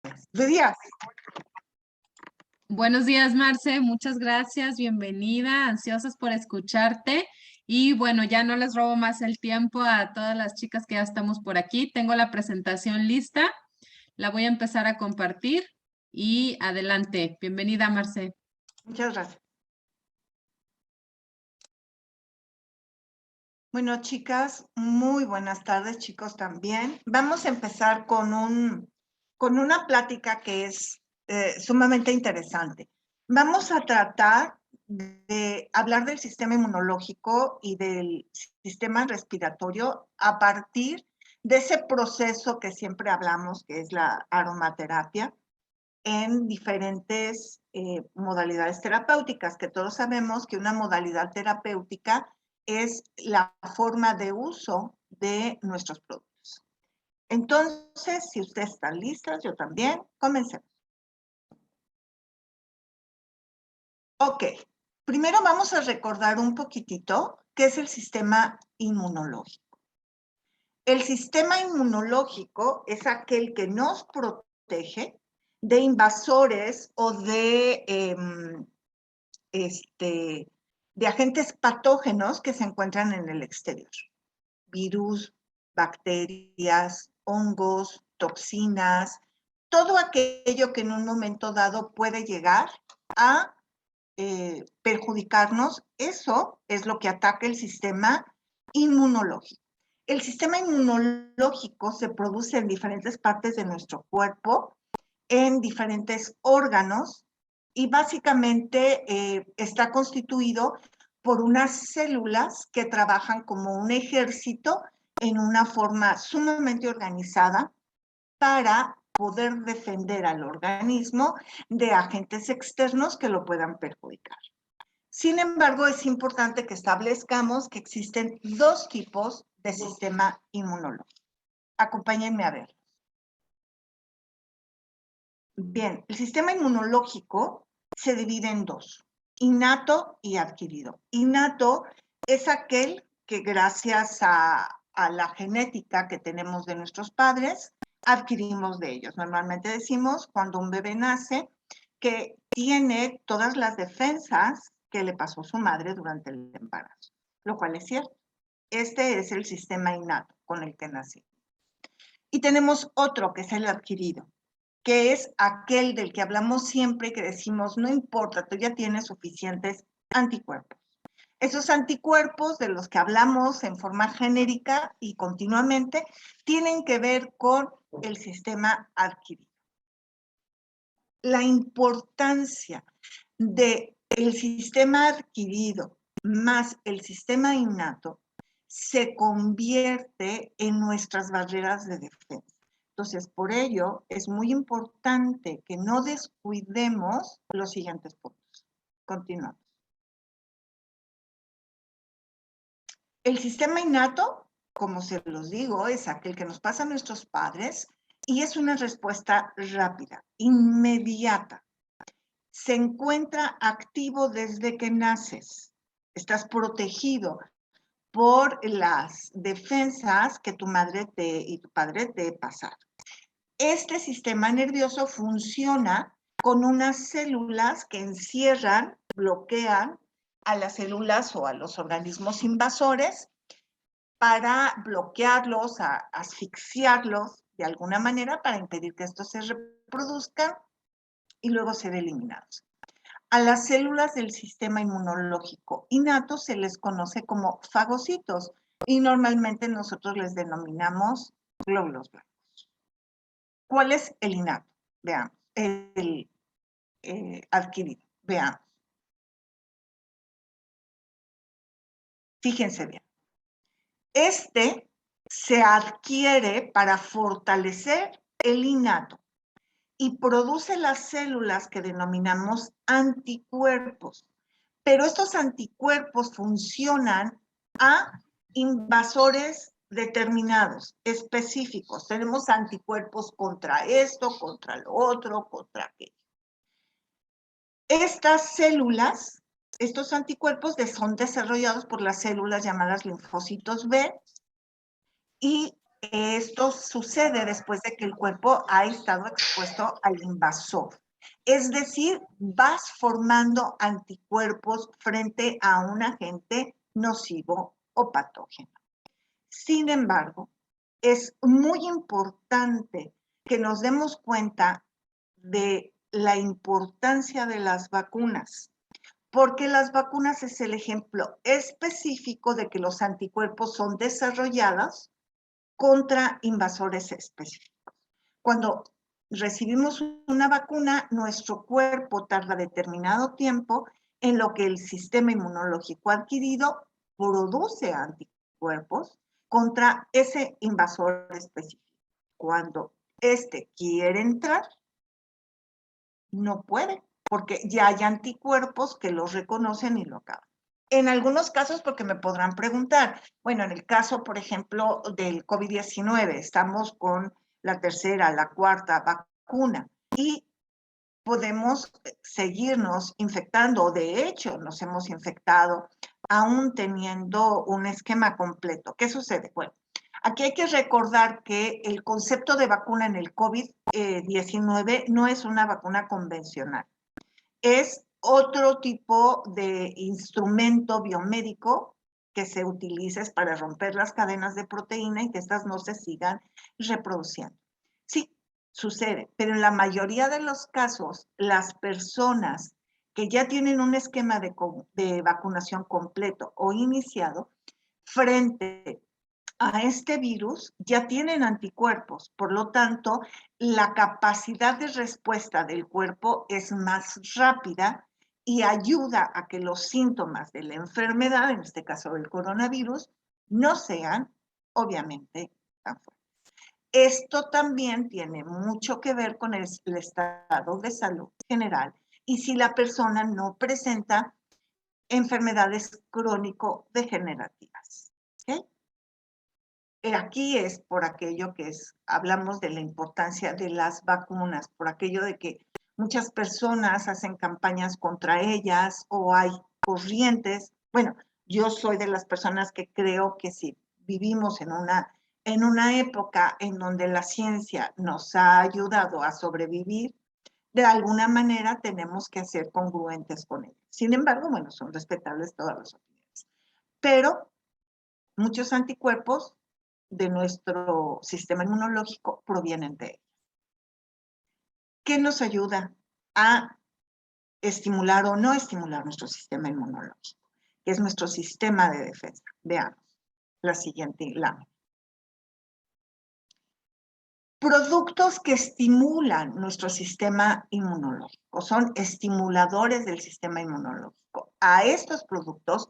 Buenos días. Buenos días, Marce. Muchas gracias. Bienvenida. Ansiosas por escucharte. Y bueno, ya no les robo más el tiempo a todas las chicas que ya estamos por aquí. Tengo la presentación lista. La voy a empezar a compartir y adelante. Bienvenida, Marce. Muchas gracias. Bueno, chicas, muy buenas tardes, chicos también. Vamos a empezar con una plática que es sumamente interesante. Vamos a tratar de hablar del sistema inmunológico y del sistema respiratorio a partir de ese proceso que siempre hablamos, que es la aromaterapia, en diferentes modalidades terapéuticas, que todos sabemos que una modalidad terapéutica es la forma de uso de nuestros productos. Entonces, si ustedes están listas, yo también, comencemos. Ok, primero vamos a recordar un poquitito qué es el sistema inmunológico. El sistema inmunológico es aquel que nos protege de invasores o de agentes patógenos que se encuentran en el exterior. Virus, bacterias, hongos, toxinas, todo aquello que en un momento dado puede llegar a perjudicarnos, eso es lo que ataca el sistema inmunológico. El sistema inmunológico se produce en diferentes partes de nuestro cuerpo, en diferentes órganos, y básicamente está constituido por unas células que trabajan como un ejército en una forma sumamente organizada para poder defender al organismo de agentes externos que lo puedan perjudicar. Sin embargo, es importante que establezcamos que existen dos tipos de sistema inmunológico. Acompáñenme a ver. Bien, el sistema inmunológico se divide en dos, innato y adquirido. Innato es aquel que gracias a la genética que tenemos de nuestros padres, adquirimos de ellos. Normalmente decimos cuando un bebé nace que tiene todas las defensas que le pasó su madre durante el embarazo, lo cual es cierto. Este es el sistema innato con el que nací. Y tenemos otro que es el adquirido, que es aquel del que hablamos siempre y que decimos, no importa, tú ya tienes suficientes anticuerpos. Esos anticuerpos de los que hablamos en forma genérica y continuamente tienen que ver con el sistema adquirido. La importancia del sistema adquirido más el sistema innato se convierte en nuestras barreras de defensa. Entonces, por ello, es muy importante que no descuidemos los siguientes puntos. Continuamos. El sistema innato, como se los digo, es aquel que nos pasa a nuestros padres y es una respuesta rápida, inmediata. Se encuentra activo desde que naces. Estás protegido por las defensas que tu madre y tu padre te pasaron. Este sistema nervioso funciona con unas células que encierran, bloquean a las células o a los organismos invasores para bloquearlos, asfixiarlos de alguna manera para impedir que estos se reproduzcan y luego ser eliminados. A las células del sistema inmunológico innato se les conoce como fagocitos y normalmente nosotros les denominamos glóbulos blancos. ¿Cuál es el innato? Veamos. El adquirido. Veamos. Fíjense bien. Este se adquiere para fortalecer el innato y produce las células que denominamos anticuerpos. Pero estos anticuerpos funcionan a invasores determinados, específicos. Tenemos anticuerpos contra esto, contra lo otro, contra aquello. Estas células, estos anticuerpos son desarrollados por las células llamadas linfocitos B y Esto sucede después de que el cuerpo ha estado expuesto al invasor. Es decir, vas formando anticuerpos frente a un agente nocivo o patógeno. Sin embargo, es muy importante que nos demos cuenta de la importancia de las vacunas, porque las vacunas es el ejemplo específico de que los anticuerpos son desarrollados contra invasores específicos. Cuando recibimos una vacuna, nuestro cuerpo tarda determinado tiempo en lo que el sistema inmunológico adquirido produce anticuerpos contra ese invasor específico. Cuando este quiere entrar, no puede, porque ya hay anticuerpos que los reconocen y lo acaban. En algunos casos, porque me podrán preguntar, bueno, en el caso, por ejemplo, del COVID-19, estamos con la tercera, la cuarta vacuna y podemos seguirnos infectando. De hecho, nos hemos infectado aún teniendo un esquema completo. ¿Qué sucede? Bueno, aquí hay que recordar que el concepto de vacuna en el COVID-19 no es una vacuna convencional. Es otro tipo de instrumento biomédico que se utiliza para romper las cadenas de proteína y que estas no se sigan reproduciendo. Sí, sucede, pero en la mayoría de los casos, las personas que ya tienen un esquema de vacunación completo o iniciado, frente a este virus ya tienen anticuerpos, por lo tanto, la capacidad de respuesta del cuerpo es más rápida y ayuda a que los síntomas de la enfermedad, en este caso del coronavirus, no sean, obviamente, tan fuertes. Esto también tiene mucho que ver con el estado de salud general y si la persona no presenta enfermedades crónico-degenerativas. ¿Okay? Aquí es por aquello que hablamos de la importancia de las vacunas, por aquello de que muchas personas hacen campañas contra ellas o hay corrientes. Bueno, yo soy de las personas que creo que si vivimos en una época en donde la ciencia nos ha ayudado a sobrevivir, de alguna manera tenemos que ser congruentes con ella. Sin embargo, bueno, son respetables todas las opiniones. Pero muchos anticuerpos de nuestro sistema inmunológico provienen de ellas. ¿Qué nos ayuda a estimular o no estimular nuestro sistema inmunológico? Que es nuestro sistema de defensa. Veamos la siguiente lámina. Productos que estimulan nuestro sistema inmunológico, son estimuladores del sistema inmunológico. A estos productos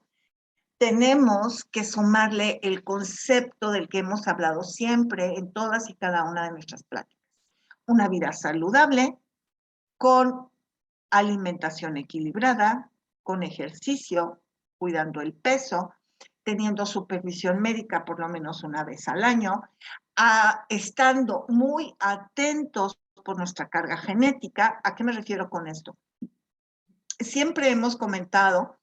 tenemos que sumarle el concepto del que hemos hablado siempre en todas y cada una de nuestras pláticas. Una vida saludable, con alimentación equilibrada, con ejercicio, cuidando el peso, teniendo supervisión médica por lo menos una vez al año, estando muy atentos por nuestra carga genética. ¿A qué me refiero con esto? Siempre hemos comentado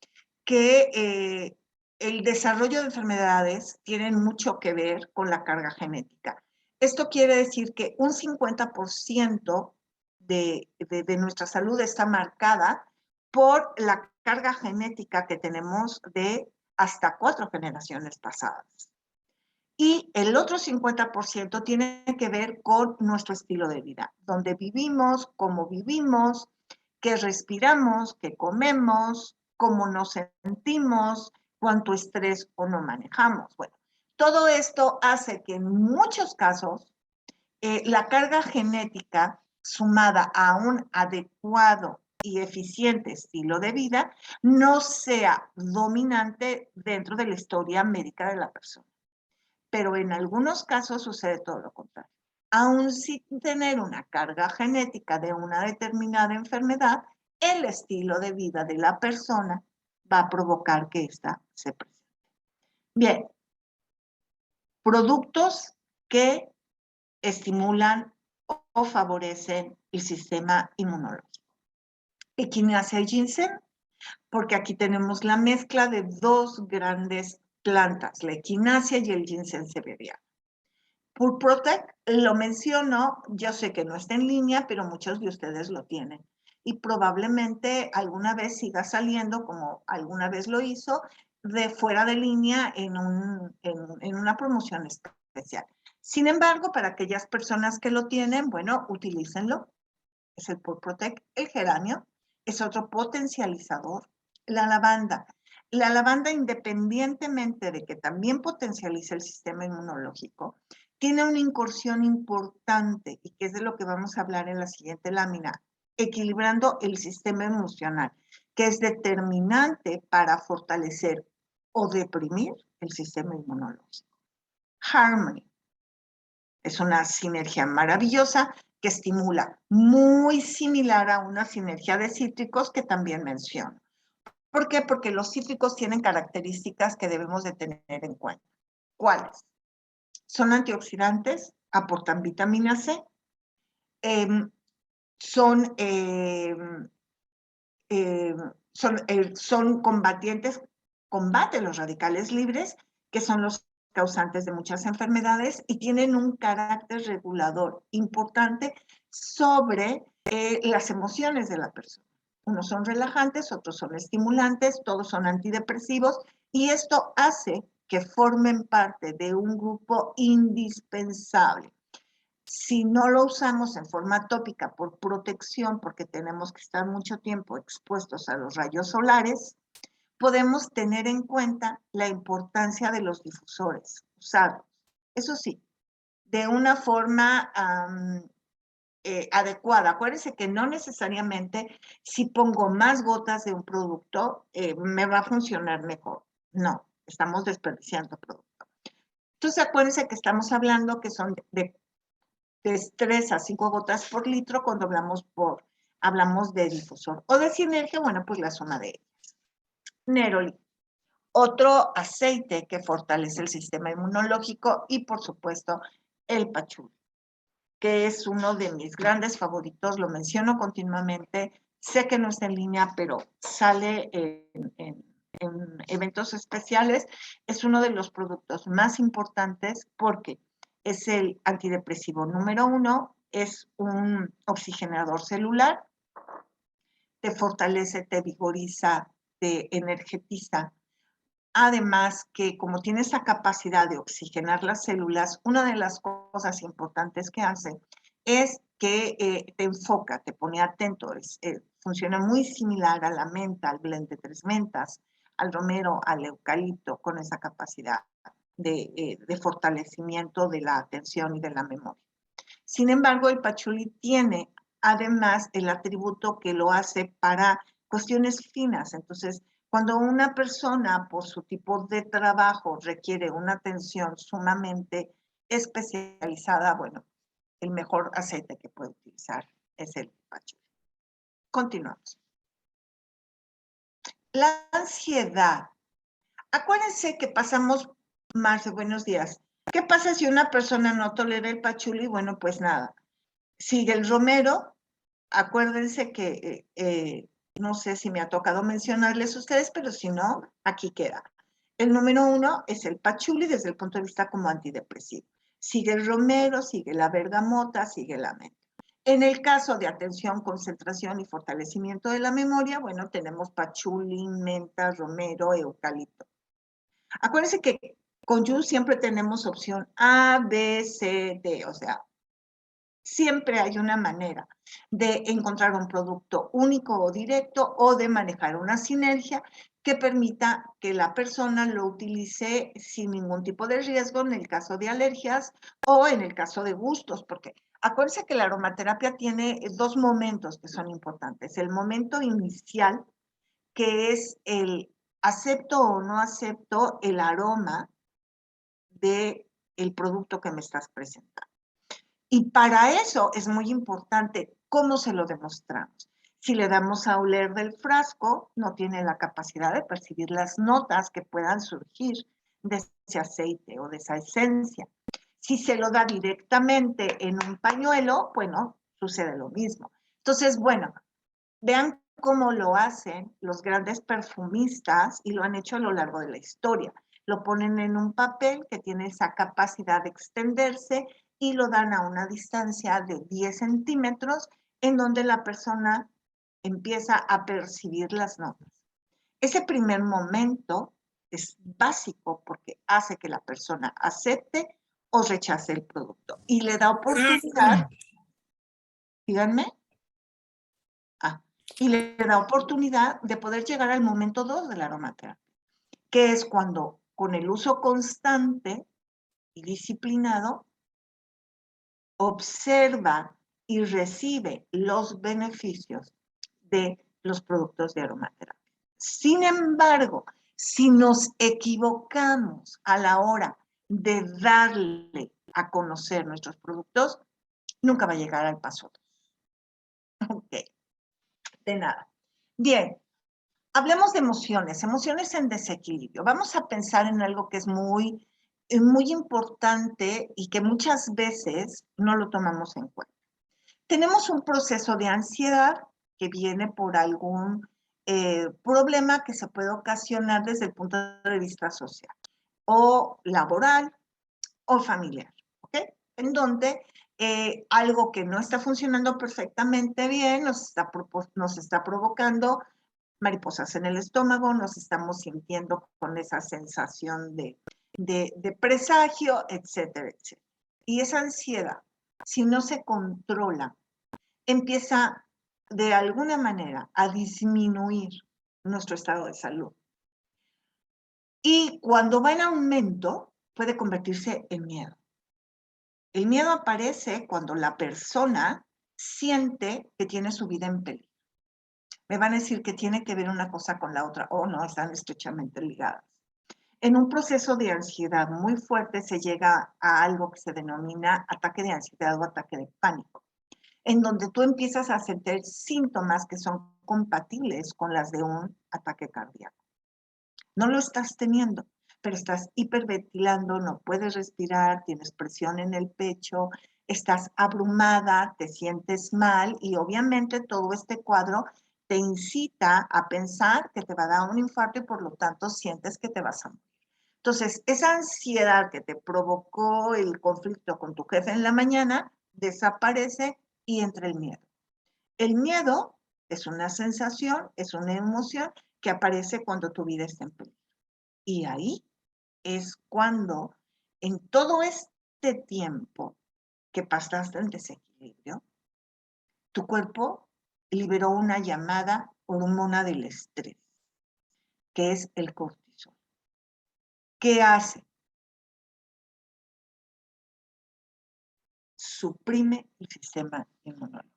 que el desarrollo de enfermedades tiene mucho que ver con la carga genética. Esto quiere decir que un 50% de nuestra salud está marcada por la carga genética que tenemos de hasta 4 generaciones pasadas. Y el otro 50% tiene que ver con nuestro estilo de vida, donde vivimos, cómo vivimos, qué respiramos, qué comemos, cómo nos sentimos, cuánto estrés o no manejamos. Bueno, todo esto hace que en muchos casos la carga genética sumada a un adecuado y eficiente estilo de vida no sea dominante dentro de la historia médica de la persona. Pero en algunos casos sucede todo lo contrario. Aún sin tener una carga genética de una determinada enfermedad, el estilo de vida de la persona va a provocar que ésta se presente. Bien, productos que estimulan o favorecen el sistema inmunológico. Equinacia y ginseng, porque aquí tenemos la mezcla de dos grandes plantas, la equinacia y el ginseng siberiano. Pure Protect lo menciono, yo sé que no está en línea, pero muchos de ustedes lo tienen. Y probablemente alguna vez siga saliendo, como alguna vez lo hizo, de fuera de línea en una promoción especial. Sin embargo, para aquellas personas que lo tienen, bueno, utilícenlo. Es el Pure Protect. El geranio es otro potencializador. La lavanda. La lavanda, independientemente de que también potencialice el sistema inmunológico, tiene una incursión importante y que es de lo que vamos a hablar en la siguiente lámina, equilibrando el sistema emocional, que es determinante para fortalecer o deprimir el sistema inmunológico. Harmony es una sinergia maravillosa que estimula, muy similar a una sinergia de cítricos que también menciono. ¿Por qué? Porque los cítricos tienen características que debemos de tener en cuenta. ¿Cuáles? Son antioxidantes, aportan vitamina C, son combatientes, combaten los radicales libres, que son los causantes de muchas enfermedades y tienen un carácter regulador importante sobre las emociones de la persona. Unos son relajantes, otros son estimulantes, todos son antidepresivos y esto hace que formen parte de un grupo indispensable. Si no lo usamos en forma tópica por protección, porque tenemos que estar mucho tiempo expuestos a los rayos solares, podemos tener en cuenta la importancia de los difusores, usarlos. Eso sí, de una forma adecuada. Acuérdense que no necesariamente si pongo más gotas de un producto me va a funcionar mejor. No, estamos desperdiciando producto. Entonces acuérdense que estamos hablando que son de 3 a 5 gotas por litro cuando hablamos de difusor. O de sinergia, bueno, pues la suma de ellas. Neroli, otro aceite que fortalece el sistema inmunológico y, por supuesto, el pachuli, que es uno de mis grandes favoritos, lo menciono continuamente. Sé que no está en línea, pero sale en eventos especiales. Es uno de los productos más importantes porque es el antidepresivo número 1, es un oxigenador celular, te fortalece, te vigoriza, te energetiza. Además que como tiene esa capacidad de oxigenar las células, una de las cosas importantes que hace es que te enfoca, te pone atento, funciona muy similar a la menta, al blend de 3 mentas, al romero, al eucalipto, con esa capacidad de fortalecimiento de la atención y de la memoria. Sin embargo, el pachuli tiene además el atributo que lo hace para cuestiones finas. Entonces, cuando una persona por su tipo de trabajo requiere una atención sumamente especializada, bueno, el mejor aceite que puede utilizar es el pachuli. Continuamos. La ansiedad. Acuérdense que pasamos, Marce, buenos días. ¿Qué pasa si una persona no tolera el pachuli? Bueno, pues nada. Sigue el romero. Acuérdense que, no sé si me ha tocado mencionarles a ustedes, pero si no, aquí queda. El número 1 es el pachuli desde el punto de vista como antidepresivo. Sigue el romero, sigue la bergamota, sigue la menta. En el caso de atención, concentración y fortalecimiento de la memoria, bueno, tenemos pachuli, menta, romero, eucalipto. Acuérdense que con Yu siempre tenemos opción A, B, C, D, o sea, siempre hay una manera de encontrar un producto único o directo o de manejar una sinergia que permita que la persona lo utilice sin ningún tipo de riesgo en el caso de alergias o en el caso de gustos, porque acuérdense que la aromaterapia tiene 2 momentos que son importantes. El momento inicial, que es el acepto o no acepto el aroma del producto que me estás presentando. Y para eso es muy importante cómo se lo demostramos. Si le damos a oler del frasco, no tiene la capacidad de percibir las notas que puedan surgir de ese aceite o de esa esencia. Si se lo da directamente en un pañuelo, bueno, sucede lo mismo. Entonces, bueno, vean cómo lo hacen los grandes perfumistas y lo han hecho a lo largo de la historia. lo ponen en un papel que tiene esa capacidad de extenderse y lo dan a una distancia de 10 centímetros en donde la persona empieza a percibir las notas. Ese primer momento es básico porque hace que la persona acepte o rechace el producto y le da oportunidad, díganme, y le da oportunidad de poder llegar al momento 2 de la aromaterapia, que es cuando con el uso constante y disciplinado observa y recibe los beneficios de los productos de aromaterapia. Sin embargo, si nos equivocamos a la hora de darle a conocer nuestros productos, nunca va a llegar al paso 2. Ok, de nada. Bien, hablemos de emociones, emociones en desequilibrio. Vamos a pensar en algo que es muy importante y que muchas veces no lo tomamos en cuenta. Tenemos un proceso de ansiedad que viene por algún problema que se puede ocasionar desde el punto de vista social, o laboral, o familiar, ¿ok? En donde algo que no está funcionando perfectamente bien nos está provocando mariposas en el estómago, nos estamos sintiendo con esa sensación de presagio, etcétera, etcétera. Y esa ansiedad, si no se controla, empieza de alguna manera a disminuir nuestro estado de salud. Y cuando va en aumento, puede convertirse en miedo. El miedo aparece cuando la persona siente que tiene su vida en peligro. Me van a decir que tiene que ver una cosa con la otra, o no, están estrechamente ligadas. En un proceso de ansiedad muy fuerte se llega a algo que se denomina ataque de ansiedad o ataque de pánico, en donde tú empiezas a sentir síntomas que son compatibles con las de un ataque cardíaco. No lo estás teniendo, pero estás hiperventilando, no puedes respirar, tienes presión en el pecho, estás abrumada, te sientes mal y obviamente todo este cuadro te incita a pensar que te va a dar un infarto y por lo tanto sientes que te vas a morir. Entonces, esa ansiedad que te provocó el conflicto con tu jefe en la mañana desaparece y entra el miedo. El miedo es una sensación, es una emoción que aparece cuando tu vida está en peligro. Y ahí es cuando, en todo este tiempo que pasaste en desequilibrio, tu cuerpo liberó una llamada hormona del estrés, que es el cortisol. ¿Qué hace? Suprime el sistema inmunológico.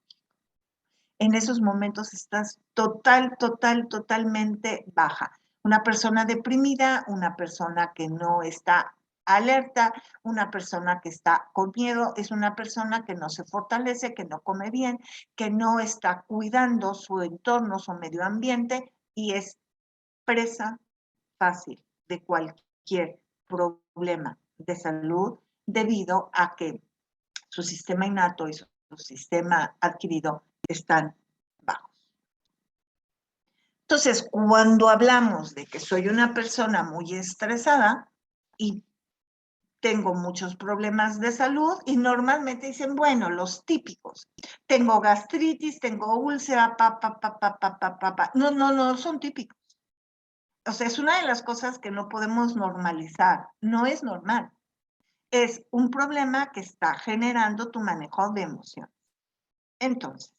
En esos momentos estás totalmente baja. Una persona deprimida, una persona que no está alerta, una persona que está con miedo, es una persona que no se fortalece, que no come bien, que no está cuidando su entorno, su medio ambiente y es presa fácil de cualquier problema de salud debido a que su sistema innato y su sistema adquirido están bajos. Entonces, cuando hablamos de que soy una persona muy estresada y tengo muchos problemas de salud y normalmente dicen, bueno, los típicos, tengo gastritis, tengo úlcera, no son típicos. O sea, es una de las cosas que no podemos normalizar, no es normal. Es un problema que está generando tu manejo de emociones. Entonces,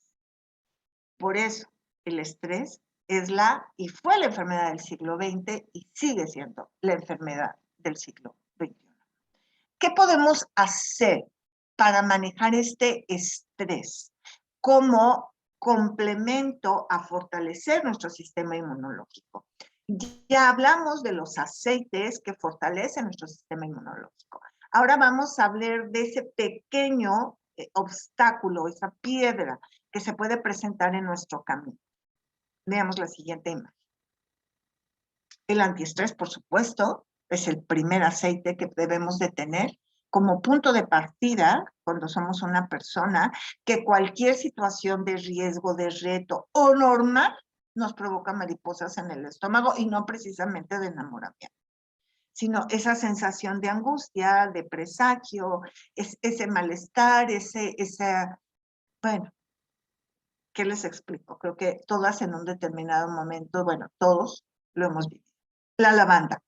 por eso el estrés es y fue la enfermedad del siglo XX y sigue siendo la enfermedad del siglo XXI. ¿Qué podemos hacer para manejar este estrés como complemento a fortalecer nuestro sistema inmunológico? Ya hablamos de los aceites que fortalecen nuestro sistema inmunológico. Ahora vamos a hablar de ese pequeño obstáculo, esa piedra que se puede presentar en nuestro camino. Veamos la siguiente imagen. El antiestrés, por supuesto, es el primer aceite que debemos de tener como punto de partida cuando somos una persona que cualquier situación de riesgo, de reto o normal nos provoca mariposas en el estómago y no precisamente de enamoramiento. sino esa sensación de angustia, de presagio, ese malestar, bueno, ¿qué les explico? Creo que todas en un determinado momento, bueno, todos lo hemos vivido. La lavanda.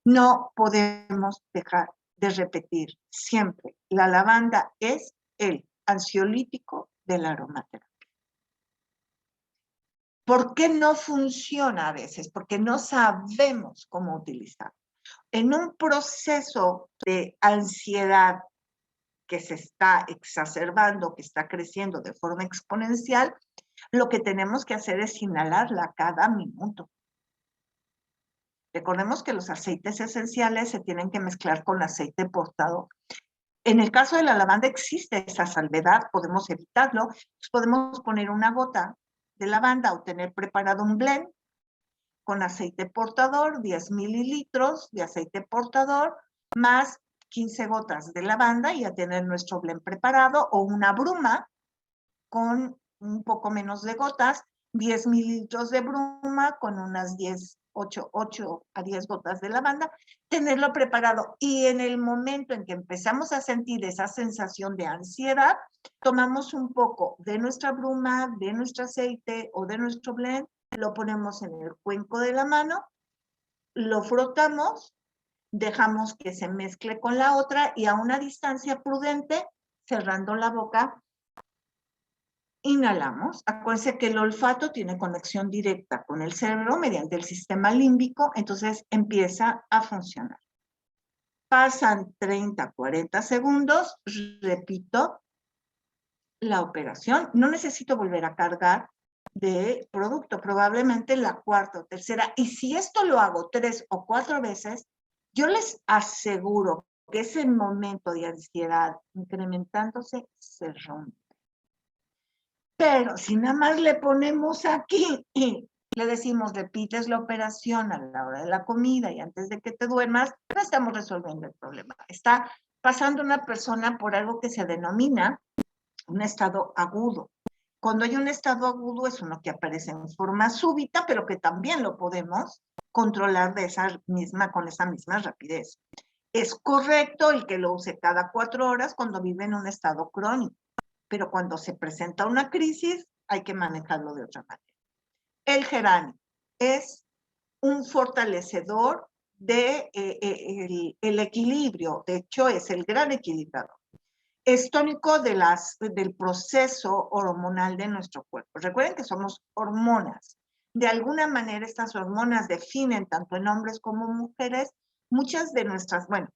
No podemos dejar de repetir siempre, la lavanda es el ansiolítico de la aromaterapia. ¿Por qué no funciona a veces? Porque no sabemos cómo utilizarlo. En un proceso de ansiedad que se está exacerbando, que está creciendo de forma exponencial, lo que tenemos que hacer es inhalarla cada minuto. Recordemos que los aceites esenciales se tienen que mezclar con aceite portador. En el caso de la lavanda existe esa salvedad, podemos evitarlo, podemos poner una gota de lavanda o tener preparado un blend con aceite portador, 10 mililitros de aceite portador, más 15 gotas de lavanda y a tener nuestro blend preparado, o una bruma con un poco menos de gotas, 10 mililitros de bruma con unas 8 a 10 gotas de lavanda, tenerlo preparado. Y en el momento en que empezamos a sentir esa sensación de ansiedad, tomamos un poco de nuestra bruma, de nuestro aceite o de nuestro blend, lo ponemos en el cuenco de la mano, lo frotamos, dejamos que se mezcle con la otra y a una distancia prudente, cerrando la boca, inhalamos. Acuérdense que el olfato tiene conexión directa con el cerebro mediante el sistema límbico, entonces empieza a funcionar. Pasan 30, 40 segundos, repito la operación. No necesito volver a cargar de producto, probablemente la cuarta o tercera. Y si esto lo hago 3 o 4 veces, yo les aseguro que ese momento de ansiedad incrementándose se rompe. Pero si nada más le ponemos aquí y le decimos, repites la operación a la hora de la comida y antes de que te duermas, no estamos resolviendo el problema. Está pasando una persona por algo que se denomina un estado agudo. Cuando hay un estado agudo es uno que aparece en forma súbita, pero que también lo podemos controlar con esa misma rapidez. Es correcto el que lo use cada 4 horas cuando vive en un estado crónico, pero cuando se presenta una crisis hay que manejarlo de otra manera. El geranio es un fortalecedor del equilibrio, de hecho es el gran equilibrador. Es tónico del proceso hormonal de nuestro cuerpo. Recuerden que somos hormonas. De alguna manera estas hormonas definen, tanto en hombres como mujeres, muchas de nuestras, bueno,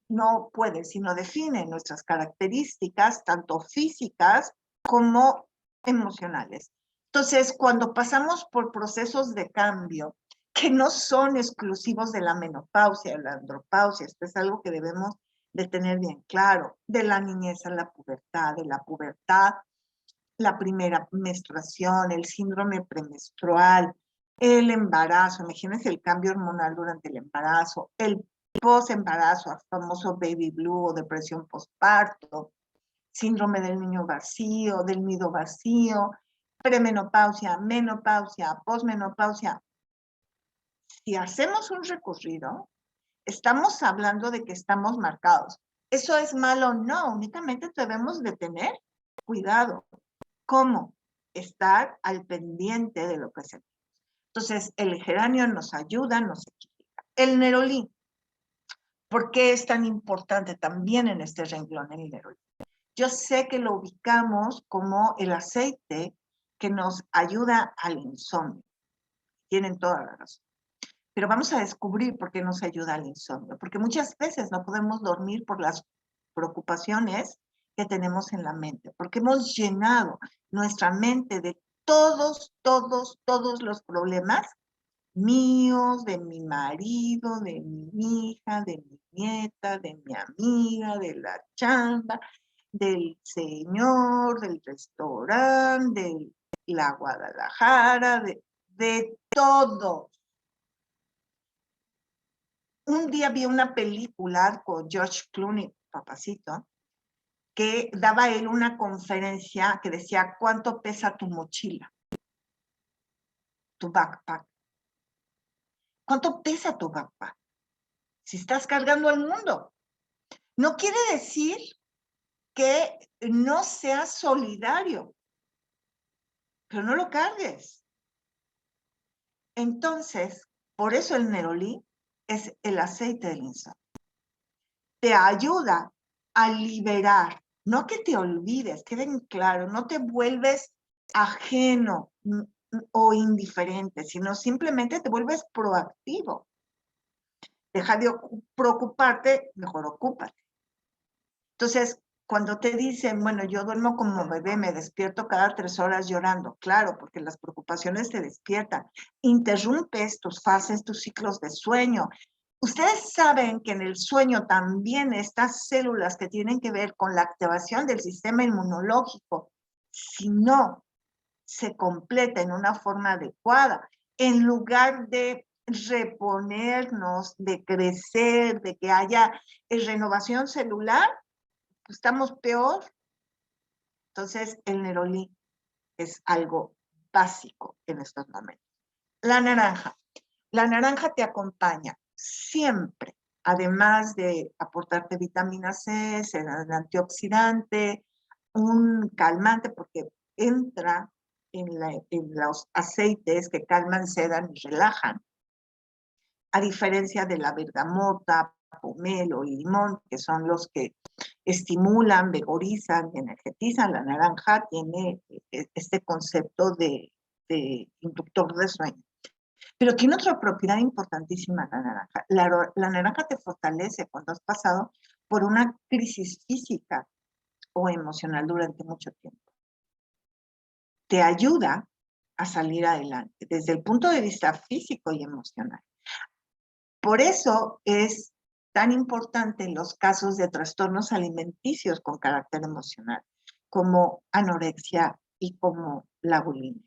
no pueden, sino definen nuestras características, tanto físicas como emocionales. Entonces, cuando pasamos por procesos de cambio que no son exclusivos de la menopausia, la andropausia, esto es algo que debemos de tener bien claro, de la niñez a la pubertad, de la pubertad, la primera menstruación, el síndrome premenstrual, el embarazo, imagínense el cambio hormonal durante el embarazo, el post-embarazo, famoso baby blue o depresión postparto, síndrome del niño vacío, del nido vacío, premenopausia, menopausia, posmenopausia. Si hacemos un recorrido, estamos hablando de que estamos marcados. ¿Eso es malo? No, únicamente debemos de tener cuidado. ¿Cómo? Estar al pendiente de lo que se. Entonces, el geranio nos ayuda, nos equilibra. El nerolí. ¿Por qué es tan importante también en este renglón el nerolí? Yo sé que lo ubicamos como el aceite que nos ayuda al insomnio. Tienen toda la razón. Pero vamos a descubrir por qué nos ayuda al insomnio. Porque muchas veces no podemos dormir por las preocupaciones que tenemos en la mente. Porque hemos llenado nuestra mente de todos los problemas míos, de mi marido, de mi hija, de mi nieta, de mi amiga, de la chamba, del señor, del restaurante, de la Guadalajara, de todo. Un día vi una película con George Clooney, papacito, que daba él una conferencia que decía, ¿cuánto pesa tu mochila? Tu backpack. ¿Cuánto pesa tu backpack? si estás cargando al mundo. No quiere decir que no seas solidario, pero no lo cargues. Entonces, por eso el nerolí es el aceite del insomnio. Te ayuda a liberar, no que te olvides, queden claro, no te vuelves ajeno o indiferente, sino simplemente te vuelves proactivo. Deja de preocuparte, mejor ocúpate. Entonces, cuando te dicen, bueno, yo duermo como bebé, me despierto cada 3 horas llorando, claro, porque las preocupaciones te despiertan. Interrumpes tus fases, tus ciclos de sueño. Ustedes saben que en el sueño también estas células que tienen que ver con la activación del sistema inmunológico, si no se completa en una forma adecuada, en lugar de reponernos, de crecer, de que haya renovación celular, pues estamos peor. Entonces, el nerolí es algo básico en estos momentos. La naranja te acompaña siempre, además de aportarte vitamina C, ser un antioxidante, un calmante, porque entra en los aceites que calman, sedan y relajan, a diferencia de la bergamota, pomelo y limón, que son los que estimulan, vigorizan y energetizan. La naranja tiene este concepto de inductor de sueño. Pero tiene otra propiedad importantísima la naranja. La naranja te fortalece cuando has pasado por una crisis física o emocional durante mucho tiempo. Te ayuda a salir adelante desde el punto de vista físico y emocional. Por eso es tan importante en los casos de trastornos alimenticios con carácter emocional, como anorexia y como la bulimia.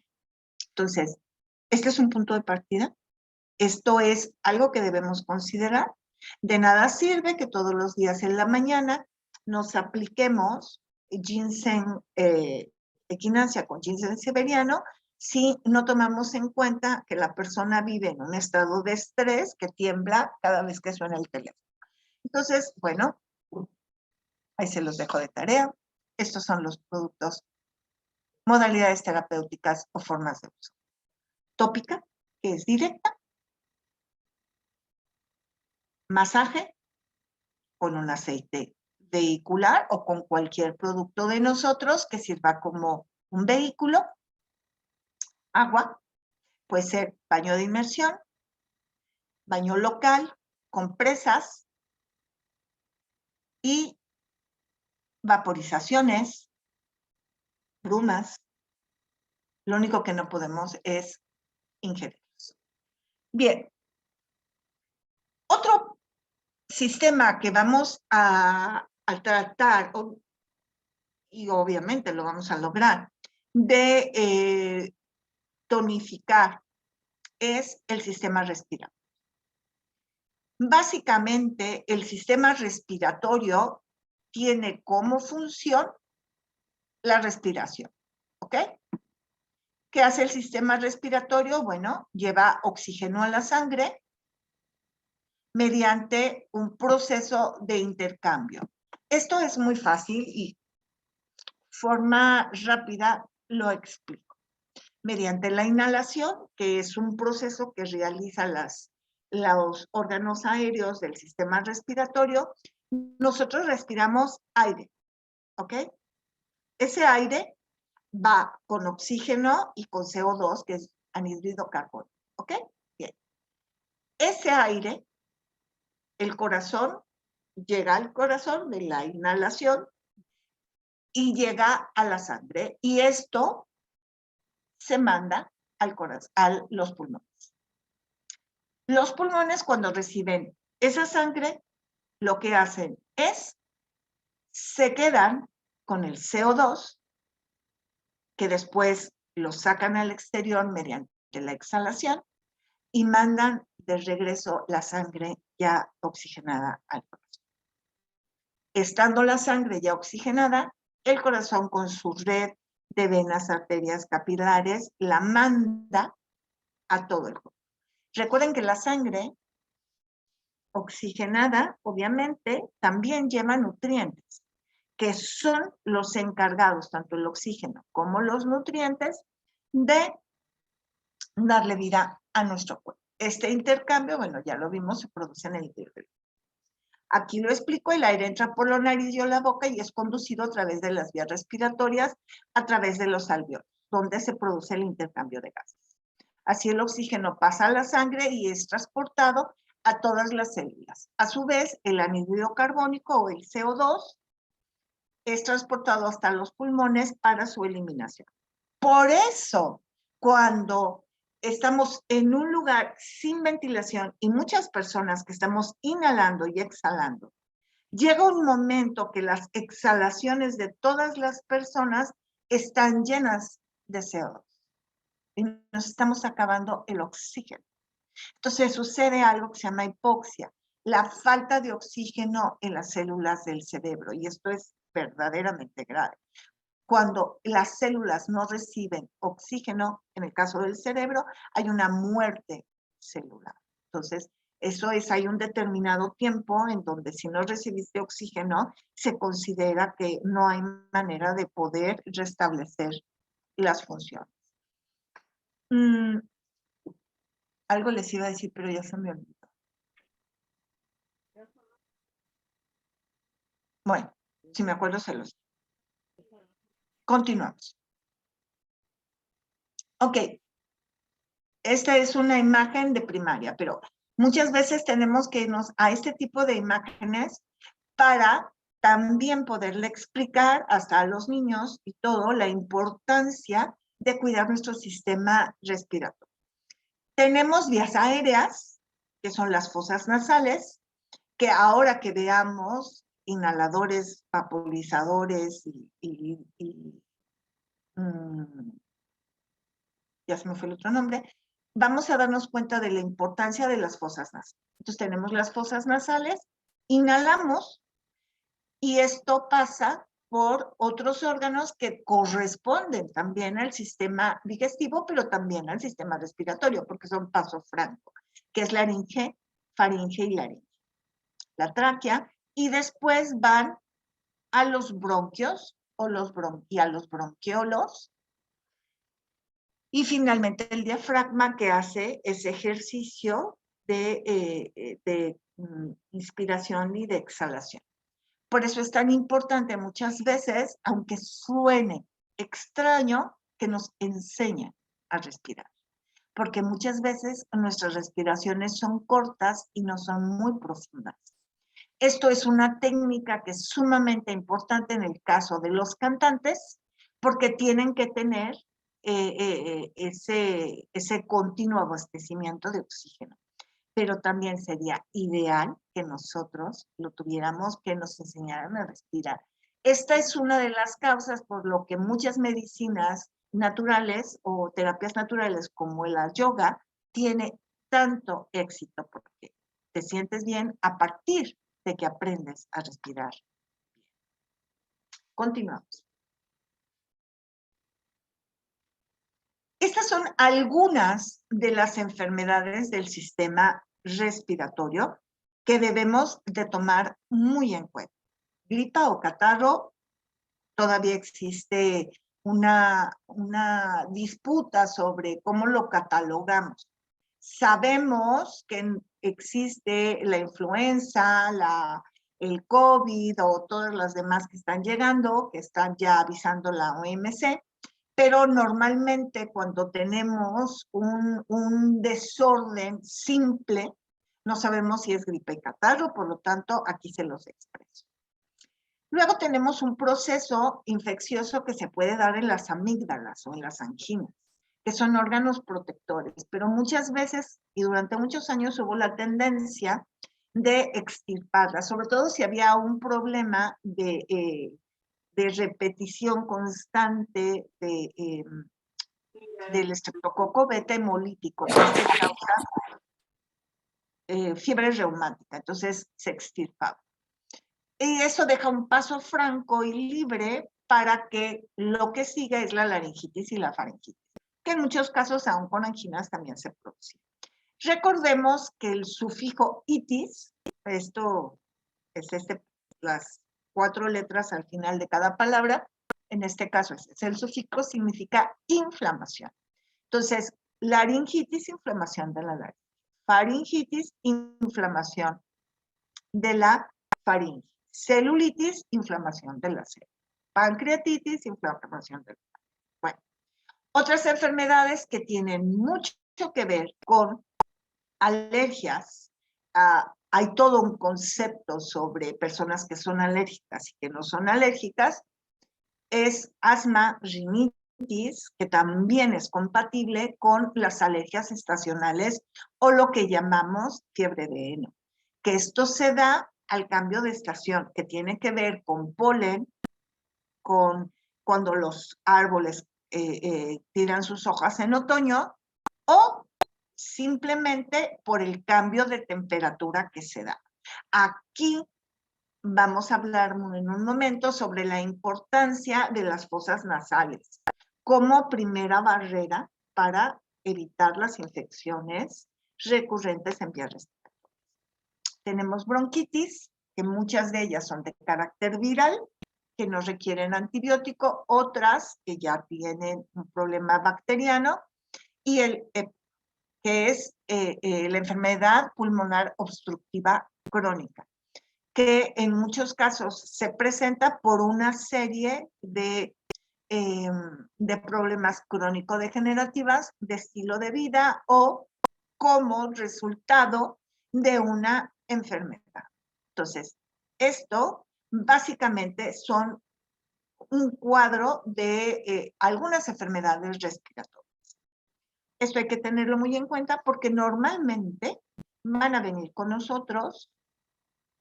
Entonces, este es un punto de partida. Esto es algo que debemos considerar. De nada sirve que todos los días en la mañana nos apliquemos ginseng equinacia con ginseng siberiano si no tomamos en cuenta que la persona vive en un estado de estrés que tiembla cada vez que suena el teléfono. Entonces, bueno, ahí se los dejo de tarea. Estos son los productos, modalidades terapéuticas o formas de uso. Tópica, que es directa. Masaje con un aceite vehicular o con cualquier producto de nosotros que sirva como un vehículo. Agua, puede ser baño de inmersión, baño local, compresas y vaporizaciones, brumas. Lo único que no podemos es ingerirlos. Bien. Otro sistema que vamos a tratar, y obviamente lo vamos a lograr, de tonificar es el sistema respiratorio. Básicamente, el sistema respiratorio tiene como función la respiración, ¿ok? ¿Qué hace el sistema respiratorio? Bueno, lleva oxígeno a la sangre mediante un proceso de intercambio. Esto es muy fácil y forma rápida lo explico. Mediante la inhalación, que es un proceso que realiza los órganos aéreos del sistema respiratorio, nosotros respiramos aire, ¿ok? Ese aire va con oxígeno y con CO2, que es anhídrido carbónico, ¿ok? Bien. Ese aire, el corazón, llega al corazón de la inhalación y llega a la sangre. Y esto se manda al corazón, a los pulmones. Los pulmones, cuando reciben esa sangre, lo que hacen es, se quedan con el CO2, que después lo sacan al exterior mediante la exhalación y mandan de regreso la sangre ya oxigenada al corazón. Estando la sangre ya oxigenada, el corazón con su red de venas, arterias, capilares, la manda a todo el cuerpo. Recuerden que la sangre oxigenada, obviamente, también lleva nutrientes, que son los encargados, tanto el oxígeno como los nutrientes, de darle vida a nuestro cuerpo. Este intercambio, bueno, ya lo vimos, se produce en el interior. Aquí lo explico, el aire entra por la nariz y o la boca y es conducido a través de las vías respiratorias, a través de los alveolos, donde se produce el intercambio de gases. Así el oxígeno pasa a la sangre y es transportado a todas las células. A su vez, el anhídrido carbónico o el CO2 es transportado hasta los pulmones para su eliminación. Por eso, cuando estamos en un lugar sin ventilación y muchas personas que estamos inhalando y exhalando, llega un momento que las exhalaciones de todas las personas están llenas de CO2 y nos estamos acabando el oxígeno. Entonces sucede algo que se llama hipoxia, la falta de oxígeno en las células del cerebro, y esto es verdaderamente grave. Cuando las células no reciben oxígeno, en el caso del cerebro, hay una muerte celular. Entonces, eso es, hay un determinado tiempo en donde si no recibiste oxígeno, se considera que no hay manera de poder restablecer las funciones. Algo les iba a decir, pero ya se me olvidó. Bueno, si me acuerdo se los digo. Continuamos. Ok, esta es una imagen de primaria, pero muchas veces tenemos que irnos a este tipo de imágenes para también poderle explicar hasta a los niños y todo la importancia de cuidar nuestro sistema respiratorio. Tenemos vías aéreas, que son las fosas nasales, que ahora que veamos inhaladores, vaporizadores ya se me fue el otro nombre, vamos a darnos cuenta de la importancia de las fosas nasales. Entonces tenemos las fosas nasales, inhalamos y esto pasa por otros órganos que corresponden también al sistema digestivo, pero también al sistema respiratorio, porque son paso franco, que es laringe, faringe y laringe. La tráquea, y después van a los bronquios y a los bronquiolos, y finalmente el diafragma, que hace ese ejercicio de inspiración y de exhalación. Por eso es tan importante muchas veces, aunque suene extraño, que nos enseñen a respirar. Porque muchas veces nuestras respiraciones son cortas y no son muy profundas. Esto es una técnica que es sumamente importante en el caso de los cantantes, porque tienen que tener ese continuo abastecimiento de oxígeno. Pero también sería ideal que nosotros lo tuviéramos, que nos enseñaran a respirar. Esta es una de las causas por lo que muchas medicinas naturales o terapias naturales como el yoga tiene tanto éxito, porque te sientes bien a partir de que aprendes a respirar bien. Continuamos. Estas son algunas de las enfermedades del sistema respiratorio que debemos de tomar muy en cuenta. Gripa o catarro, todavía existe una disputa sobre cómo lo catalogamos. Sabemos que existe la influenza, el COVID o todas las demás que están llegando, que están ya avisando la OMC, pero normalmente cuando tenemos un desorden simple, no sabemos si es gripe y catarro, por lo tanto, aquí se los expreso. Luego tenemos un proceso infeccioso que se puede dar en las amígdalas o en las anginas, que son órganos protectores, pero muchas veces y durante muchos años hubo la tendencia de extirparlas, sobre todo si había un problema de repetición constante del estreptococo beta hemolítico, que causa fiebre reumática, entonces se extirpaba. Y eso deja un paso franco y libre para que lo que siga es la laringitis y la faringitis, que en muchos casos, aún con anginas, también se produce. Recordemos que el sufijo itis, esto es las 4 letras al final de cada palabra, en este caso es el sufijo, significa inflamación. Entonces, laringitis, inflamación de la laringe. Faringitis, inflamación de la faringe. Celulitis, inflamación de la célula. Pancreatitis, inflamación de la pancreas. Bueno, otras enfermedades que tienen mucho que ver con alergias. Hay todo un concepto sobre personas que son alérgicas y que no son alérgicas. Es asma, rinitis, que también es compatible con las alergias estacionales o lo que llamamos fiebre de heno. Que esto se da al cambio de estación, que tiene que ver con polen, con cuando los árboles tiran sus hojas en otoño, o simplemente por el cambio de temperatura que se da. Aquí vamos a hablar en un momento sobre la importancia de las fosas nasales como primera barrera para evitar las infecciones recurrentes en vías respiratorias. Tenemos bronquitis, que muchas de ellas son de carácter viral, que no requieren antibiótico, otras que ya tienen un problema bacteriano, y que es la enfermedad pulmonar obstructiva crónica, que en muchos casos se presenta por una serie de problemas crónico-degenerativas de estilo de vida o como resultado de una enfermedad. Entonces, esto básicamente son un cuadro de algunas enfermedades respiratorias. Esto hay que tenerlo muy en cuenta porque normalmente van a venir con nosotros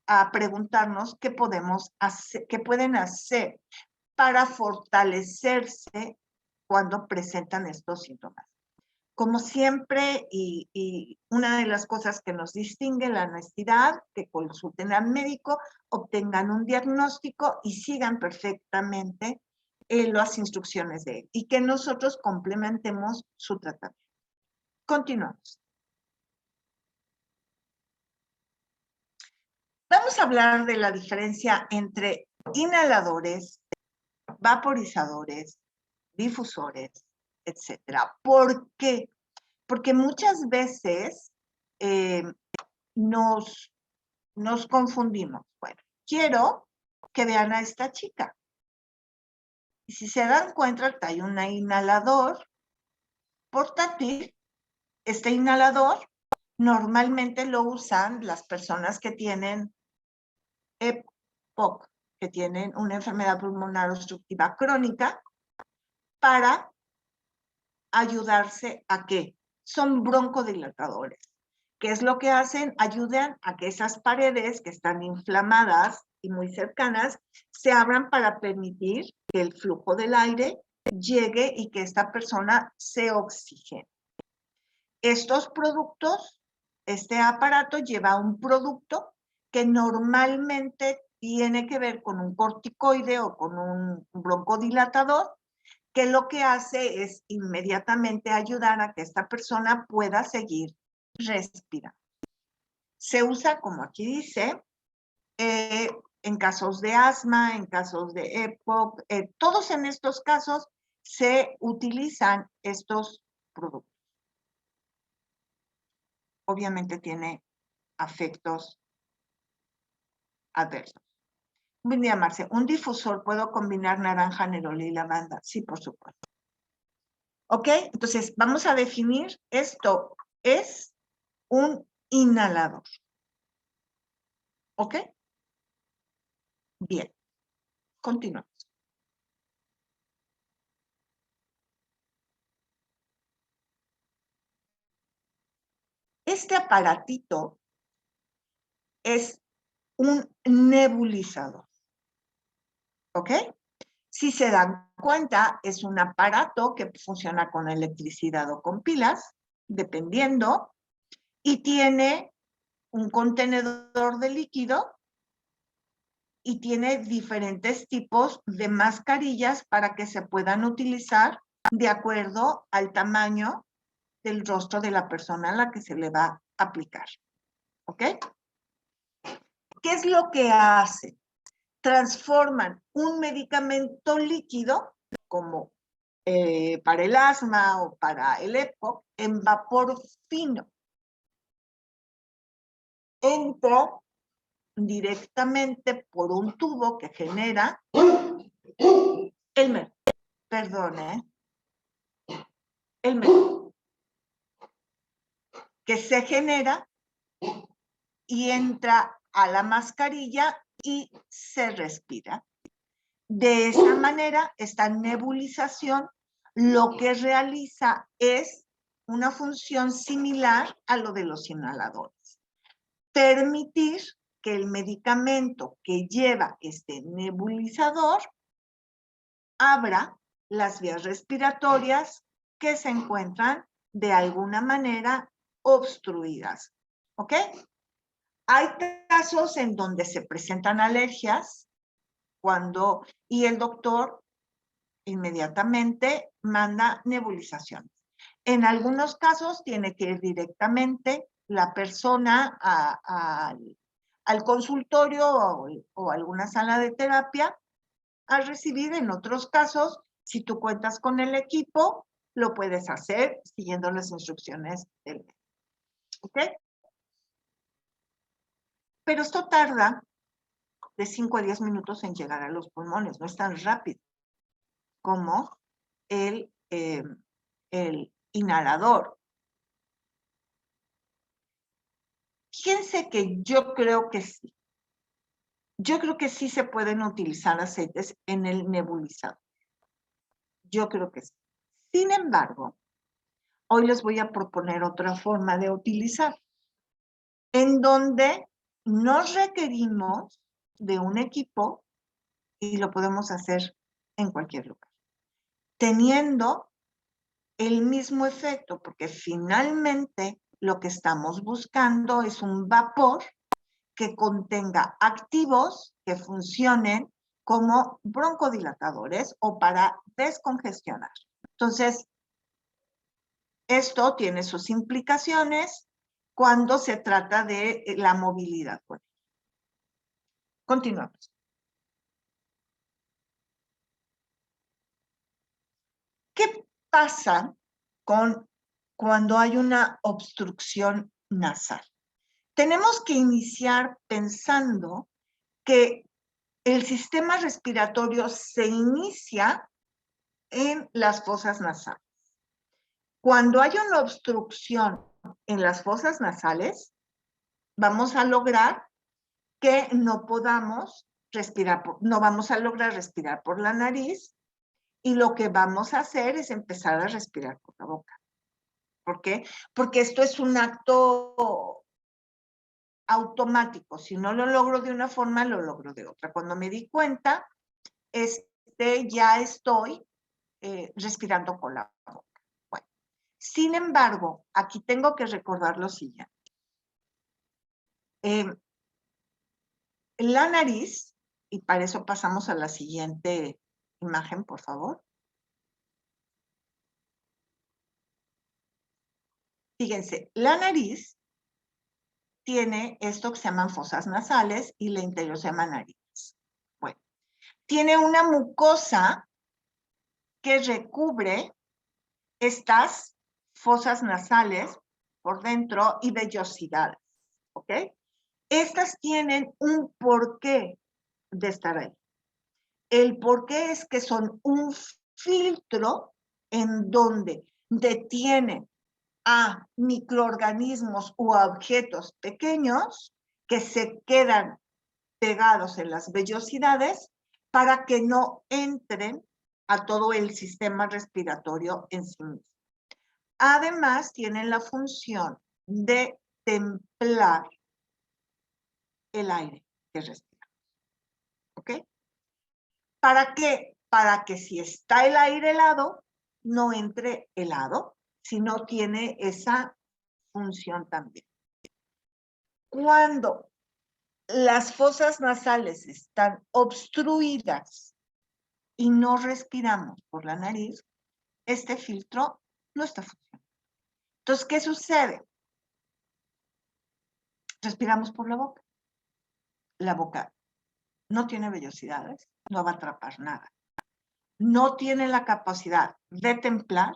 a preguntarnos qué podemos hacer, qué pueden hacer para fortalecerse cuando presentan estos síntomas. Como siempre, y una de las cosas que nos distingue la honestidad, que consulten al médico, obtengan un diagnóstico y sigan perfectamente las instrucciones de él, y que nosotros complementemos su tratamiento. Continuamos. Vamos a hablar de la diferencia entre inhaladores, vaporizadores, difusores, etcétera. ¿Por qué? Porque muchas veces nos confundimos. Bueno, quiero que vean a esta chica. Y si se dan cuenta, hay un inhalador portátil. Este inhalador normalmente lo usan las personas que tienen EPOC, que tienen una enfermedad pulmonar obstructiva crónica, para ayudarse a qué? Son broncodilatadores. ¿Qué es lo que hacen? Ayudan a que esas paredes que están inflamadas y muy cercanas se abran para permitir que el flujo del aire llegue y que esta persona se oxigene. Estos productos, este aparato lleva un producto que normalmente tiene que ver con un corticoide o con un broncodilatador, que lo que hace es inmediatamente ayudar a que esta persona pueda seguir respirando. Se usa, como aquí dice, en casos de asma, en casos de EPOC, todos en estos casos se utilizan estos productos. Obviamente tiene efectos adversos. Buen día, Marce. ¿Un difusor puedo combinar naranja, neroli y lavanda? Sí, por supuesto. ¿Ok? Entonces, vamos a definir esto. Es un inhalador. ¿Ok? Bien. Continuamos. Este aparatito es un nebulizador. ¿Ok? Si se dan cuenta, es un aparato que funciona con electricidad o con pilas, dependiendo, y tiene un contenedor de líquido y tiene diferentes tipos de mascarillas para que se puedan utilizar de acuerdo al tamaño del rostro de la persona a la que se le va a aplicar. ¿Ok? ¿Qué es lo que hace? Transforman un medicamento líquido, como para el asma o para el EPOC, en vapor fino. Entra directamente por un tubo que genera el que se genera y entra a la mascarilla y se respira. De esa manera, esta nebulización lo que realiza es una función similar a lo de los inhaladores. Permitir que el medicamento que lleva este nebulizador abra las vías respiratorias que se encuentran de alguna manera obstruidas. ¿Ok? Hay casos en donde se presentan alergias y el doctor inmediatamente manda nebulizaciones. En algunos casos tiene que ir directamente la persona al consultorio o alguna sala de terapia a recibir. En otros casos, si tú cuentas con el equipo, lo puedes hacer siguiendo las instrucciones del médico. ¿Ok? Pero esto tarda de 5 a 10 minutos en llegar a los pulmones, no es tan rápido como el inhalador. Fíjense que yo creo que sí. Yo creo que sí se pueden utilizar aceites en el nebulizador. Yo creo que sí. Sin embargo, hoy les voy a proponer otra forma de utilizar, en donde nos requerimos de un equipo y lo podemos hacer en cualquier lugar, teniendo el mismo efecto, porque finalmente lo que estamos buscando es un vapor que contenga activos que funcionen como broncodilatadores o para descongestionar. Entonces, esto tiene sus implicaciones cuando se trata de la movilidad. Continuamos. ¿Qué pasa cuando hay una obstrucción nasal? Tenemos que iniciar pensando que el sistema respiratorio se inicia en las fosas nasales. Cuando hay una obstrucción en las fosas nasales, vamos a lograr que no podamos respirar, no vamos a lograr respirar por la nariz y lo que vamos a hacer es empezar a respirar por la boca. ¿Por qué? Porque esto es un acto automático. Si no lo logro de una forma, lo logro de otra. Cuando me di cuenta, ya estoy respirando con la boca. Bueno, sin embargo, aquí tengo que recordar lo siguiente. La nariz, y para eso pasamos a la siguiente imagen, por favor. Fíjense, la nariz tiene esto que se llaman fosas nasales y la interior se llama nariz. Bueno, tiene una mucosa que recubre estas fosas nasales por dentro y vellosidades, ¿ok? Estas tienen un porqué de estar ahí. El porqué es que son un filtro en donde detienen a microorganismos u objetos pequeños que se quedan pegados en las vellosidades para que no entren a todo el sistema respiratorio en sí mismo. Además, tienen la función de templar el aire que respiramos. ¿Ok? ¿Para qué? Para que si está el aire helado, no entre helado, sino tiene esa función también. Cuando las fosas nasales están obstruidas y no respiramos por la nariz, este filtro no está funcionando. Entonces, ¿qué sucede? Respiramos por la boca. La boca no tiene vellosidades, no va a atrapar nada. No tiene la capacidad de templar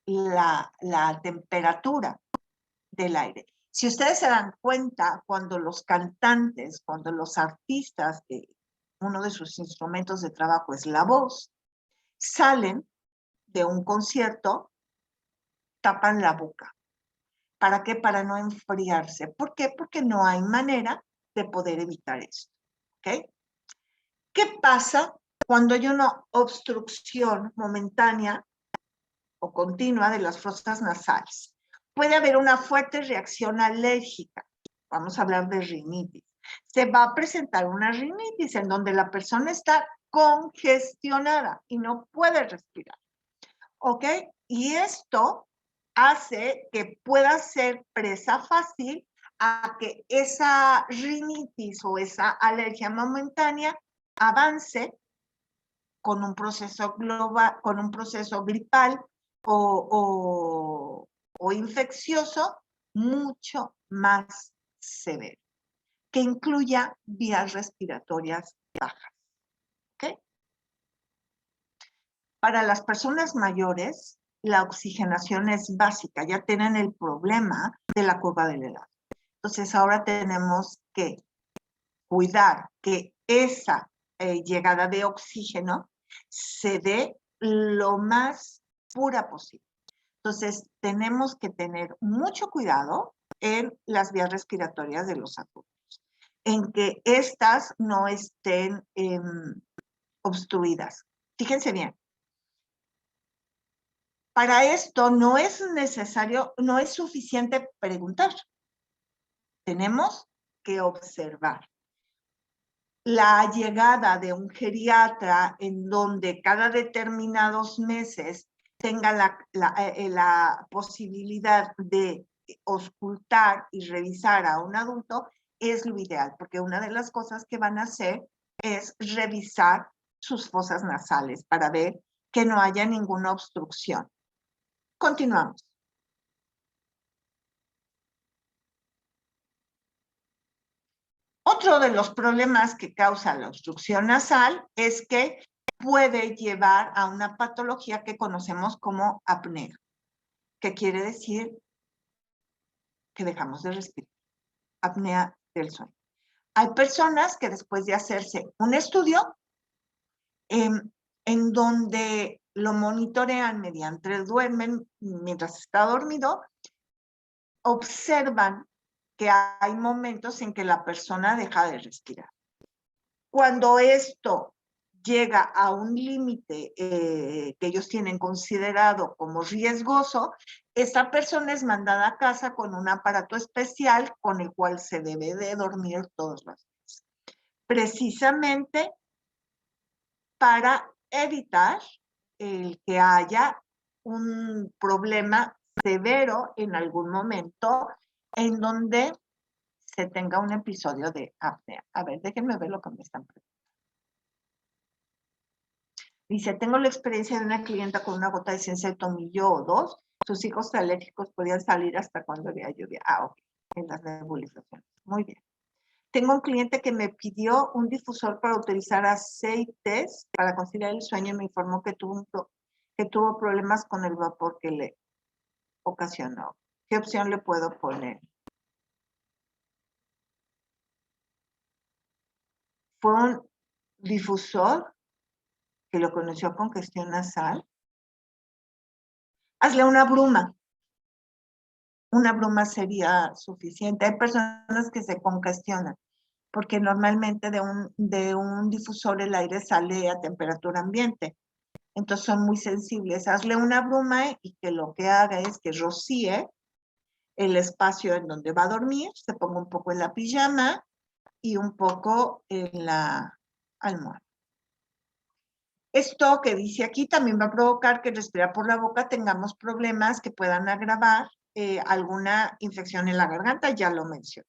la temperatura del aire. Si ustedes se dan cuenta, cuando los cantantes, cuando los artistas, uno de sus instrumentos de trabajo es la voz, salen de un concierto, tapan la boca. ¿Para qué? Para no enfriarse. ¿Por qué? Porque no hay manera de poder evitar esto. ¿Ok? ¿Qué pasa cuando hay una obstrucción momentánea o continua de las fosas nasales? Puede haber una fuerte reacción alérgica. Vamos a hablar de rinitis. Se va a presentar una rinitis en donde la persona está congestionada y no puede respirar. ¿Ok? Y esto hace que pueda ser presa fácil a que esa rinitis o esa alergia momentánea avance con un proceso global, con un proceso gripal o infeccioso mucho más severo, que incluya vías respiratorias bajas. ¿Ok? Para las personas mayores, la oxigenación es básica, ya tienen el problema de la curva de la edad. Entonces ahora tenemos que cuidar que esa llegada de oxígeno se dé lo más pura posible. Entonces tenemos que tener mucho cuidado en las vías respiratorias de los adultos, en que estas no estén obstruidas. Fíjense bien. Para esto no es necesario, no es suficiente preguntar. Tenemos que observar. La llegada de un geriatra en donde cada determinados meses tenga la posibilidad de auscultar y revisar a un adulto es lo ideal, porque una de las cosas que van a hacer es revisar sus fosas nasales para ver que no haya ninguna obstrucción. Continuamos. Otro de los problemas que causa la obstrucción nasal es que puede llevar a una patología que conocemos como apnea, que quiere decir que dejamos de respirar, apnea del sueño. Hay personas que después de hacerse un estudio en donde lo monitorean mientras está dormido, observan que hay momentos en que la persona deja de respirar. Cuando esto llega a un límite que ellos tienen considerado como riesgoso, esta persona es mandada a casa con un aparato especial con el cual se debe de dormir todos los días. Precisamente para evitar el que haya un problema severo en algún momento en donde se tenga un episodio de apnea. A ver, déjenme ver lo que me están preguntando. Dice, tengo la experiencia de una clienta con una gota de ciencia de tomillo o dos. Sus hijos alérgicos podían salir hasta cuando había lluvia. Ah, ok, en las nebulizaciones. Muy bien. Tengo un cliente que me pidió un difusor para utilizar aceites para conciliar el sueño y me informó que tuvo problemas con el vapor que le ocasionó. ¿Qué opción le puedo poner? Fue un difusor que lo conoció con congestión nasal. Hazle una bruma. Una bruma sería suficiente. Hay personas que se congestionan porque normalmente de un difusor el aire sale a temperatura ambiente. Entonces son muy sensibles. Hazle una bruma y que lo que haga es que rocíe el espacio en donde va a dormir, se ponga un poco en la pijama y un poco en la almohada. Esto que dice aquí también va a provocar que respirar por la boca tengamos problemas que puedan agravar alguna infección en la garganta, ya lo mencioné.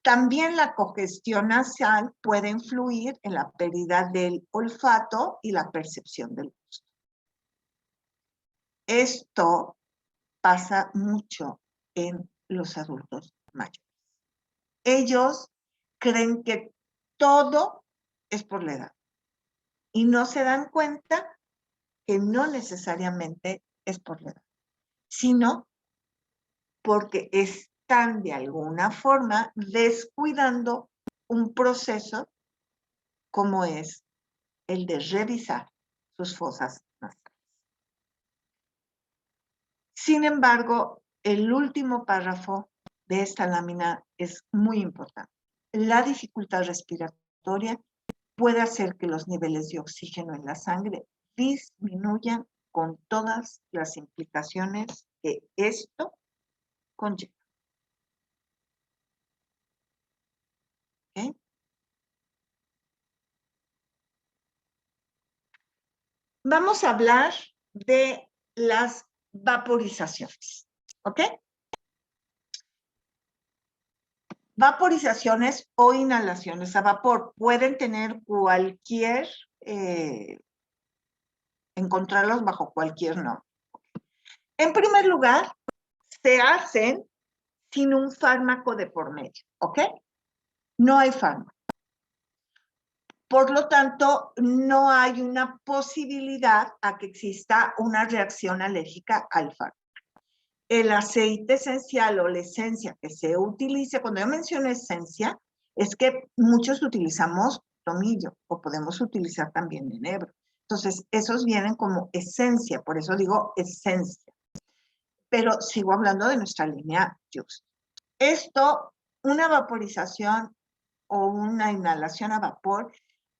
También la congestión nasal puede influir en la pérdida del olfato y la percepción del gusto. Esto pasa mucho en los adultos mayores. Ellos creen que todo es por la edad y no se dan cuenta que no necesariamente es por la edad, sino porque están de alguna forma descuidando un proceso como es el de revisar sus fosas nasales. Sin embargo, el último párrafo de esta lámina es muy importante. La dificultad respiratoria puede hacer que los niveles de oxígeno en la sangre disminuyan con todas las implicaciones que esto conlleva. ¿Okay? Vamos a hablar de las vaporizaciones, ¿ok? Vaporizaciones o inhalaciones a vapor pueden tener cualquier, encontrarlos bajo cualquier nombre. En primer lugar, se hacen sin un fármaco de por medio, ¿ok? No hay fármaco. Por lo tanto, no hay una posibilidad a que exista una reacción alérgica al fármaco. El aceite esencial o la esencia que se utilice, cuando yo menciono esencia, es que muchos utilizamos tomillo o podemos utilizar también enebro. Entonces, esos vienen como esencia, por eso digo esencia. Pero sigo hablando de nuestra línea Just. Esto, una vaporización o una inhalación a vapor,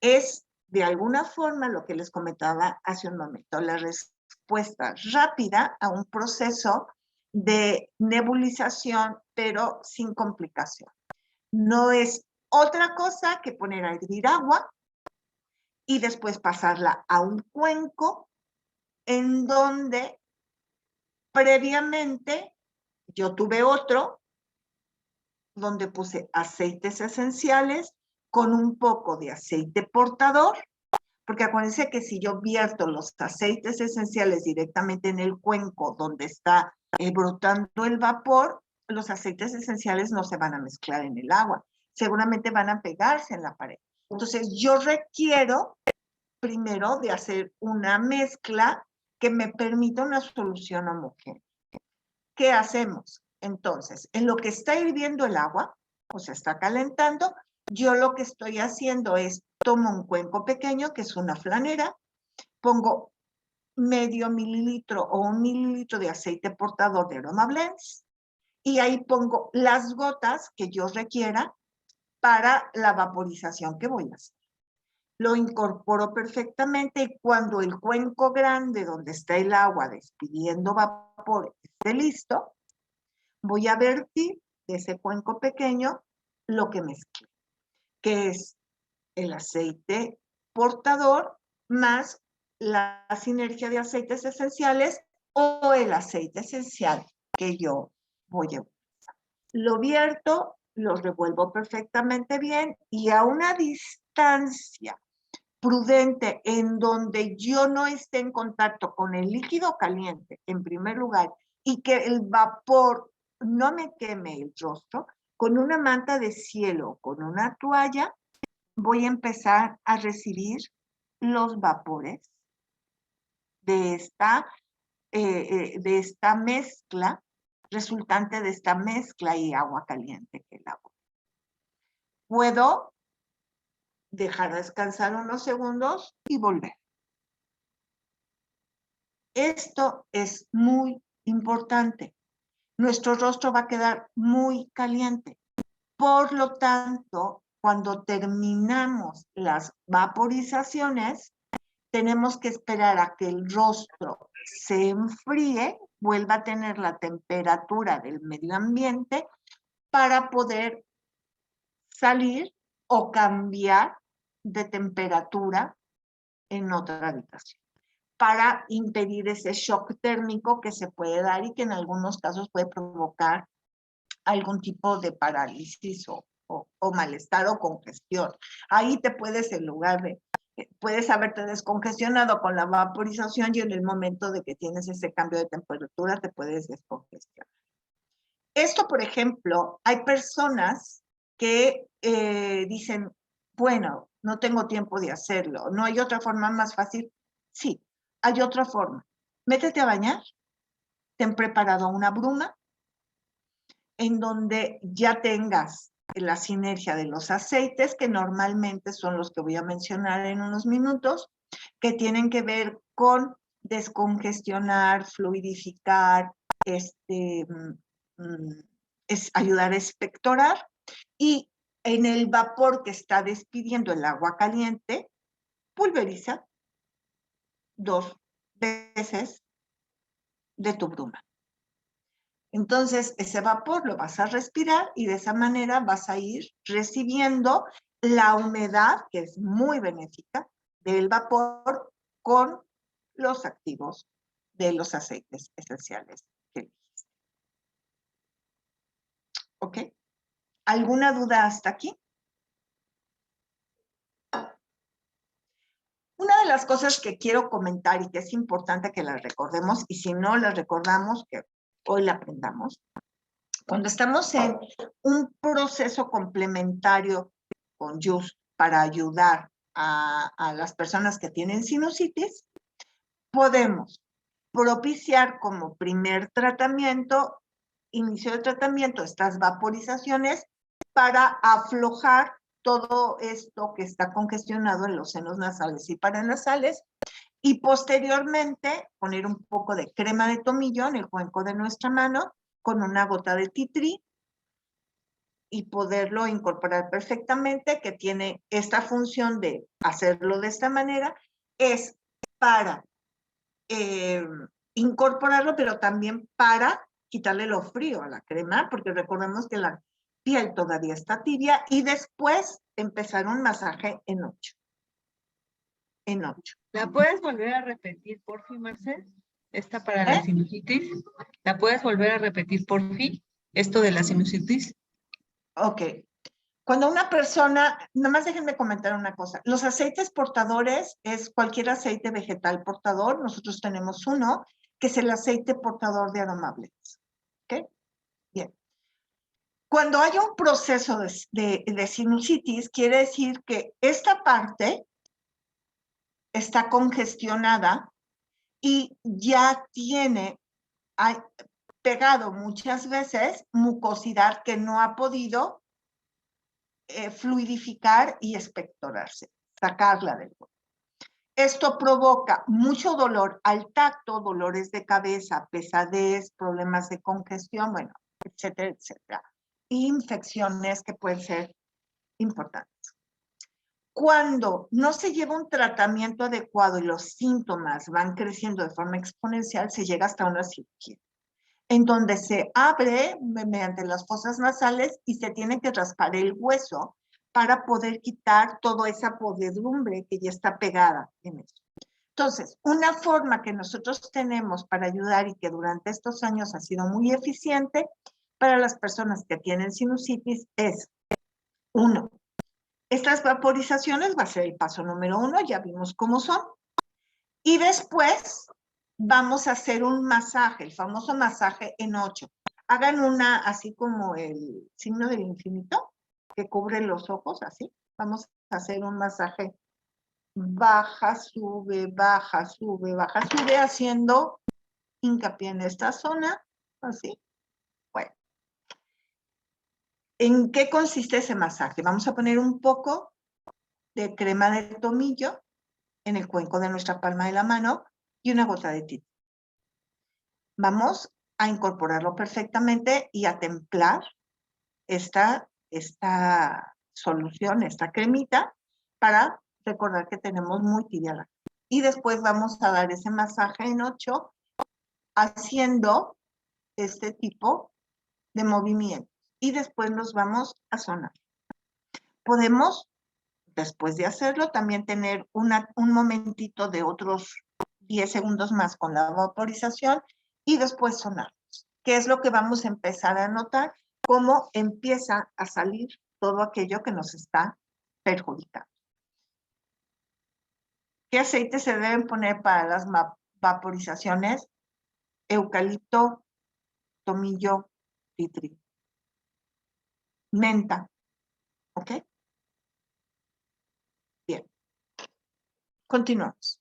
es de alguna forma lo que les comentaba hace un momento, la respuesta rápida a un proceso de nebulización, pero sin complicación. No es otra cosa que poner a hervir agua y después pasarla a un cuenco en donde previamente yo tuve otro donde puse aceites esenciales con un poco de aceite portador, porque acuérdense que si yo vierto los aceites esenciales directamente en el cuenco donde está brotando el vapor, los aceites esenciales no se van a mezclar en el agua, seguramente van a pegarse en la pared. Entonces yo requiero primero de hacer una mezcla que me permita una solución homogénea. ¿Qué hacemos? Entonces, en lo que está hirviendo el agua, o se está calentando, yo lo que estoy haciendo es, tomo un cuenco pequeño, que es una flanera, pongo medio mililitro o 1 mililitro de aceite portador de Aroma Blends, y ahí pongo las gotas que yo requiera para la vaporización que voy a hacer. Lo incorporo perfectamente y cuando el cuenco grande donde está el agua despidiendo vapor esté listo, voy a vertir de ese cuenco pequeño lo que mezclé, que es el aceite portador más la sinergia de aceites esenciales o el aceite esencial que yo voy a utilizar. Lo vierto, lo revuelvo perfectamente bien y a una distancia prudente en donde yo no esté en contacto con el líquido caliente, en primer lugar, y que el vapor no me queme el rostro, con una manta de cielo, con una toalla, voy a empezar a recibir los vapores de esta mezcla, resultante de esta mezcla y agua caliente que el agua. Puedo dejar descansar unos segundos y volver. Esto es muy importante. Nuestro rostro va a quedar muy caliente. Por lo tanto, cuando terminamos las vaporizaciones, tenemos que esperar a que el rostro se enfríe, vuelva a tener la temperatura del medio ambiente para poder salir o cambiar de temperatura en otra habitación, para impedir ese shock térmico que se puede dar y que en algunos casos puede provocar algún tipo de parálisis o malestar o congestión. Ahí te puedes, en lugar de puedes haberte descongestionado con la vaporización y en el momento de que tienes ese cambio de temperatura te puedes descongestionar. Esto, por ejemplo, hay personas que dicen, bueno, no tengo tiempo de hacerlo, ¿no hay otra forma más fácil? Sí, hay otra forma. Métete a bañar, ten preparado una bruma en donde ya tengas la sinergia de los aceites, que normalmente son los que voy a mencionar en unos minutos, que tienen que ver con descongestionar, fluidificar, es ayudar a expectorar, y en el vapor que está despidiendo el agua caliente, pulveriza 2 veces de tu bruma. Entonces, ese vapor lo vas a respirar y de esa manera vas a ir recibiendo la humedad, que es muy benéfica, del vapor con los activos de los aceites esenciales que dijiste. ¿Ok? ¿Alguna duda hasta aquí? Una de las cosas que quiero comentar y que es importante que las recordemos, y si no las recordamos, que hoy la aprendamos, cuando estamos en un proceso complementario con JUS para ayudar a las personas que tienen sinusitis, podemos propiciar como primer tratamiento, inicio de tratamiento, estas vaporizaciones para aflojar todo esto que está congestionado en los senos nasales y paranasales, y posteriormente poner un poco de crema de tomillo en el cuenco de nuestra mano con una gota de tea tree y poderlo incorporar perfectamente, que tiene esta función de hacerlo de esta manera, es para incorporarlo, pero también para quitarle lo frío a la crema, porque recordemos que la piel todavía está tibia, y después empezar un masaje en 8. En 8. ¿La puedes volver a repetir, por fin, Marcel? Esta para la sinusitis. ¿La puedes volver a repetir, por fin? Esto de la sinusitis. Ok. Cuando una persona, nada más déjenme comentar una cosa, los aceites portadores es cualquier aceite vegetal portador. Nosotros tenemos uno que es el aceite portador de aromables. ¿Ok? Bien. Cuando hay un proceso de sinusitis, quiere decir que esta parte está congestionada y ya tiene pegado muchas veces mucosidad que no ha podido fluidificar y expectorarse, sacarla del cuerpo. Esto provoca mucho dolor al tacto, dolores de cabeza, pesadez, problemas de congestión, bueno, etcétera, etcétera. Infecciones que pueden ser importantes. Cuando no se lleva un tratamiento adecuado y los síntomas van creciendo de forma exponencial, se llega hasta una cirugía, en donde se abre mediante las fosas nasales y se tiene que raspar el hueso para poder quitar toda esa podredumbre que ya está pegada en eso. Entonces, una forma que nosotros tenemos para ayudar y que durante estos años ha sido muy eficiente para las personas que tienen sinusitis es, 1, estas vaporizaciones va a ser el paso número 1, ya vimos cómo son, y después vamos a hacer un masaje, el famoso masaje en 8. Hagan una así como el signo del infinito que cubre los ojos, así. Vamos a hacer un masaje baja, sube, baja, sube, baja, sube, haciendo hincapié en esta zona, así. Bueno, ¿en qué consiste ese masaje? Vamos a poner un poco de crema de tomillo en el cuenco de nuestra palma de la mano y una gota de tea. Vamos a incorporarlo perfectamente y a templar esta solución, esta cremita, para recordar que tenemos muy tibia la. Y después vamos a dar ese masaje en 8, haciendo este tipo de movimientos. Y después nos vamos a sonar. Podemos, después de hacerlo, también tener un momentito de otros 10 segundos más con la vaporización y después sonar. ¿Qué es lo que vamos a empezar a notar? Cómo empieza a salir todo aquello que nos está perjudicando. ¿Qué aceites se deben poner para las vaporizaciones? Eucalipto, tomillo, tea tree, menta, ¿ok? Bien, continuamos.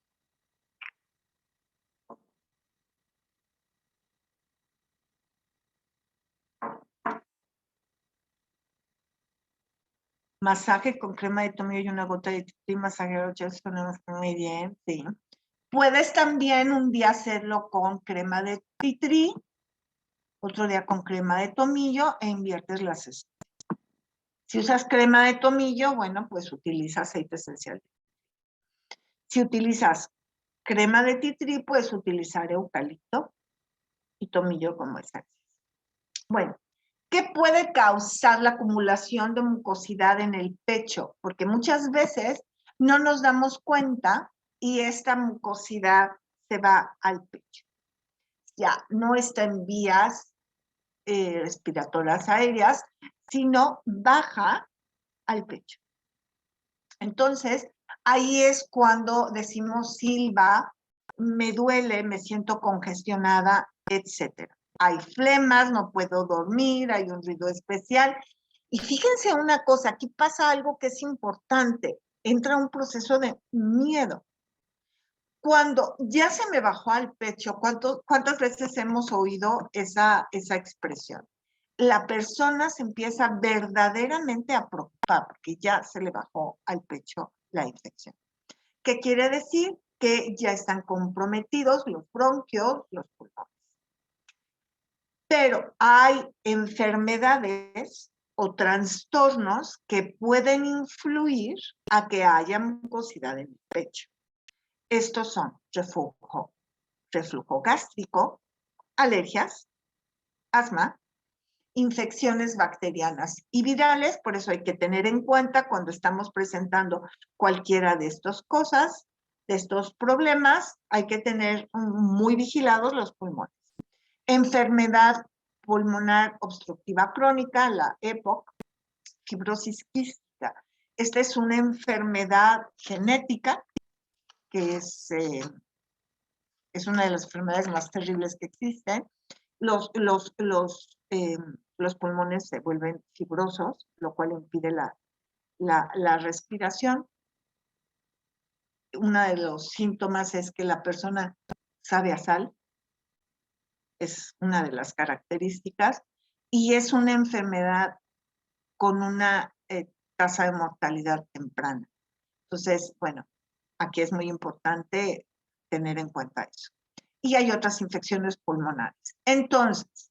Masaje con crema de tomillo y una gota de tea tree, masaje de 8 muy bien, sí. Puedes también un día hacerlo con crema de tea tree, otro día con crema de tomillo e inviertes las esencias. Si usas crema de tomillo, bueno, pues utiliza aceite esencial. Si utilizas crema de tea tree, puedes utilizar eucalipto y tomillo como esencias. Bueno, ¿qué puede causar la acumulación de mucosidad en el pecho? Porque muchas veces no nos damos cuenta y esta mucosidad se va al pecho. Ya no está en vías respiratorias aéreas, sino baja al pecho. Entonces, ahí es cuando decimos silba, me duele, me siento congestionada, etc. Hay flemas, no puedo dormir, hay un ruido especial. Y fíjense una cosa, aquí pasa algo que es importante, entra un proceso de miedo. Cuando ya se me bajó al pecho, ¿cuántas veces hemos oído esa expresión? La persona se empieza verdaderamente a preocupar porque ya se le bajó al pecho la infección. ¿Qué quiere decir? Que ya están comprometidos los bronquios, los pulmones. Pero hay enfermedades o trastornos que pueden influir a que haya mucosidad en el pecho. Estos son reflujo gástrico, alergias, asma, infecciones bacterianas y virales, por eso hay que tener en cuenta cuando estamos presentando cualquiera de estas cosas, de estos problemas, hay que tener muy vigilados los pulmones. Enfermedad pulmonar obstructiva crónica, la EPOC, fibrosis quística. Esta es una enfermedad genética que es una de las enfermedades más terribles que existen. Los pulmones se vuelven fibrosos, lo cual impide la respiración. Uno de los síntomas es que la persona sabe a sal, es una de las características, y es una enfermedad con una tasa de mortalidad temprana. Entonces, bueno, aquí es muy importante tener en cuenta eso. Y hay otras infecciones pulmonares. Entonces,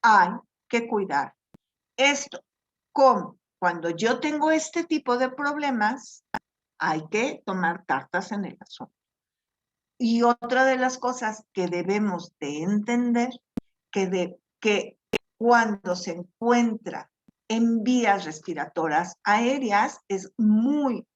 hay que cuidar esto. ¿Cómo? Cuando yo tengo este tipo de problemas, hay que tomar cartas en el asunto. Y otra de las cosas que debemos de entender, que cuando se encuentra en vías respiratorias aéreas, es muy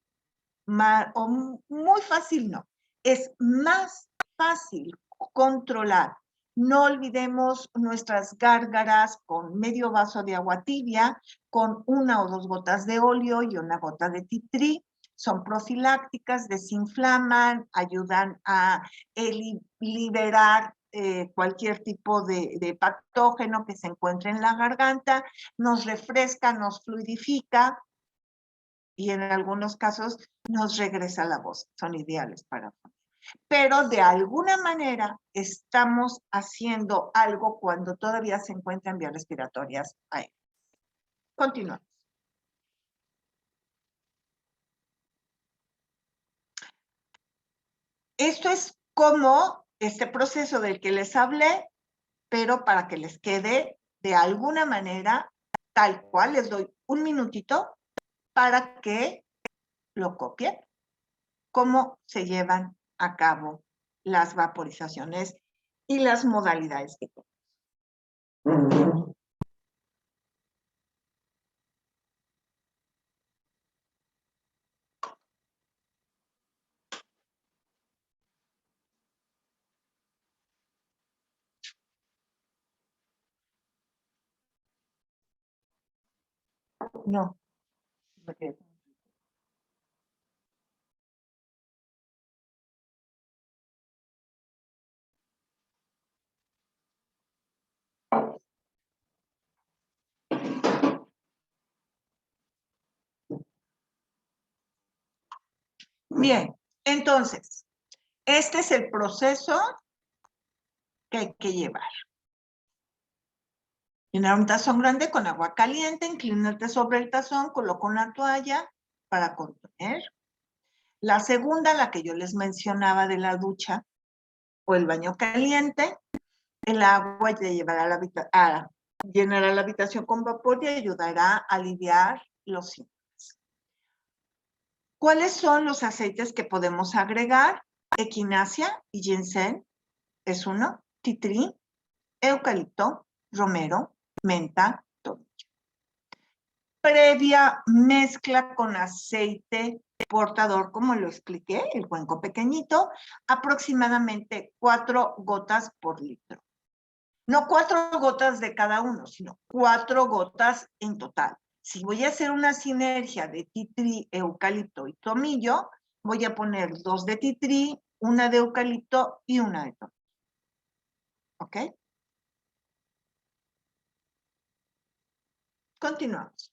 fácil, no, es más fácil controlar. No olvidemos nuestras gárgaras con medio vaso de agua tibia, con 1 o 2 gotas de óleo y una gota de tea tree. Son profilácticas, desinflaman, ayudan a liberar cualquier tipo de patógeno que se encuentre en la garganta, nos refresca, nos fluidifica y en algunos casos nos regresa la voz. Son ideales para pero de alguna manera estamos haciendo algo cuando todavía se encuentran vías respiratorias aéreas. Continuamos. Esto es como este proceso del que les hablé, pero para que les quede de alguna manera tal cual, les doy un minutito para que lo copien, cómo se llevan a cabo las vaporizaciones y las modalidades que tenemos. No. Bien, entonces, este es el proceso que hay que llevar. Llenar un tazón grande con agua caliente, inclinarte sobre el tazón, coloca una toalla para contener. La segunda, la que yo les mencionaba de la ducha o el baño caliente, el agua te llevará llenará la habitación con vapor y ayudará a aliviar los síntomas. ¿Cuáles son los aceites que podemos agregar? Equinacia y ginseng es uno, tea tree, eucalipto, romero, menta, tomillo. Previa mezcla con aceite portador, como lo expliqué, el cuenco pequeñito, aproximadamente 4 gotas por litro. No 4 gotas de cada uno, sino 4 gotas en total. Si voy a hacer una sinergia de tea tree, eucalipto y tomillo, voy a poner 2 de tea tree, 1 de eucalipto y 1 de tomillo. ¿Ok? Continuamos.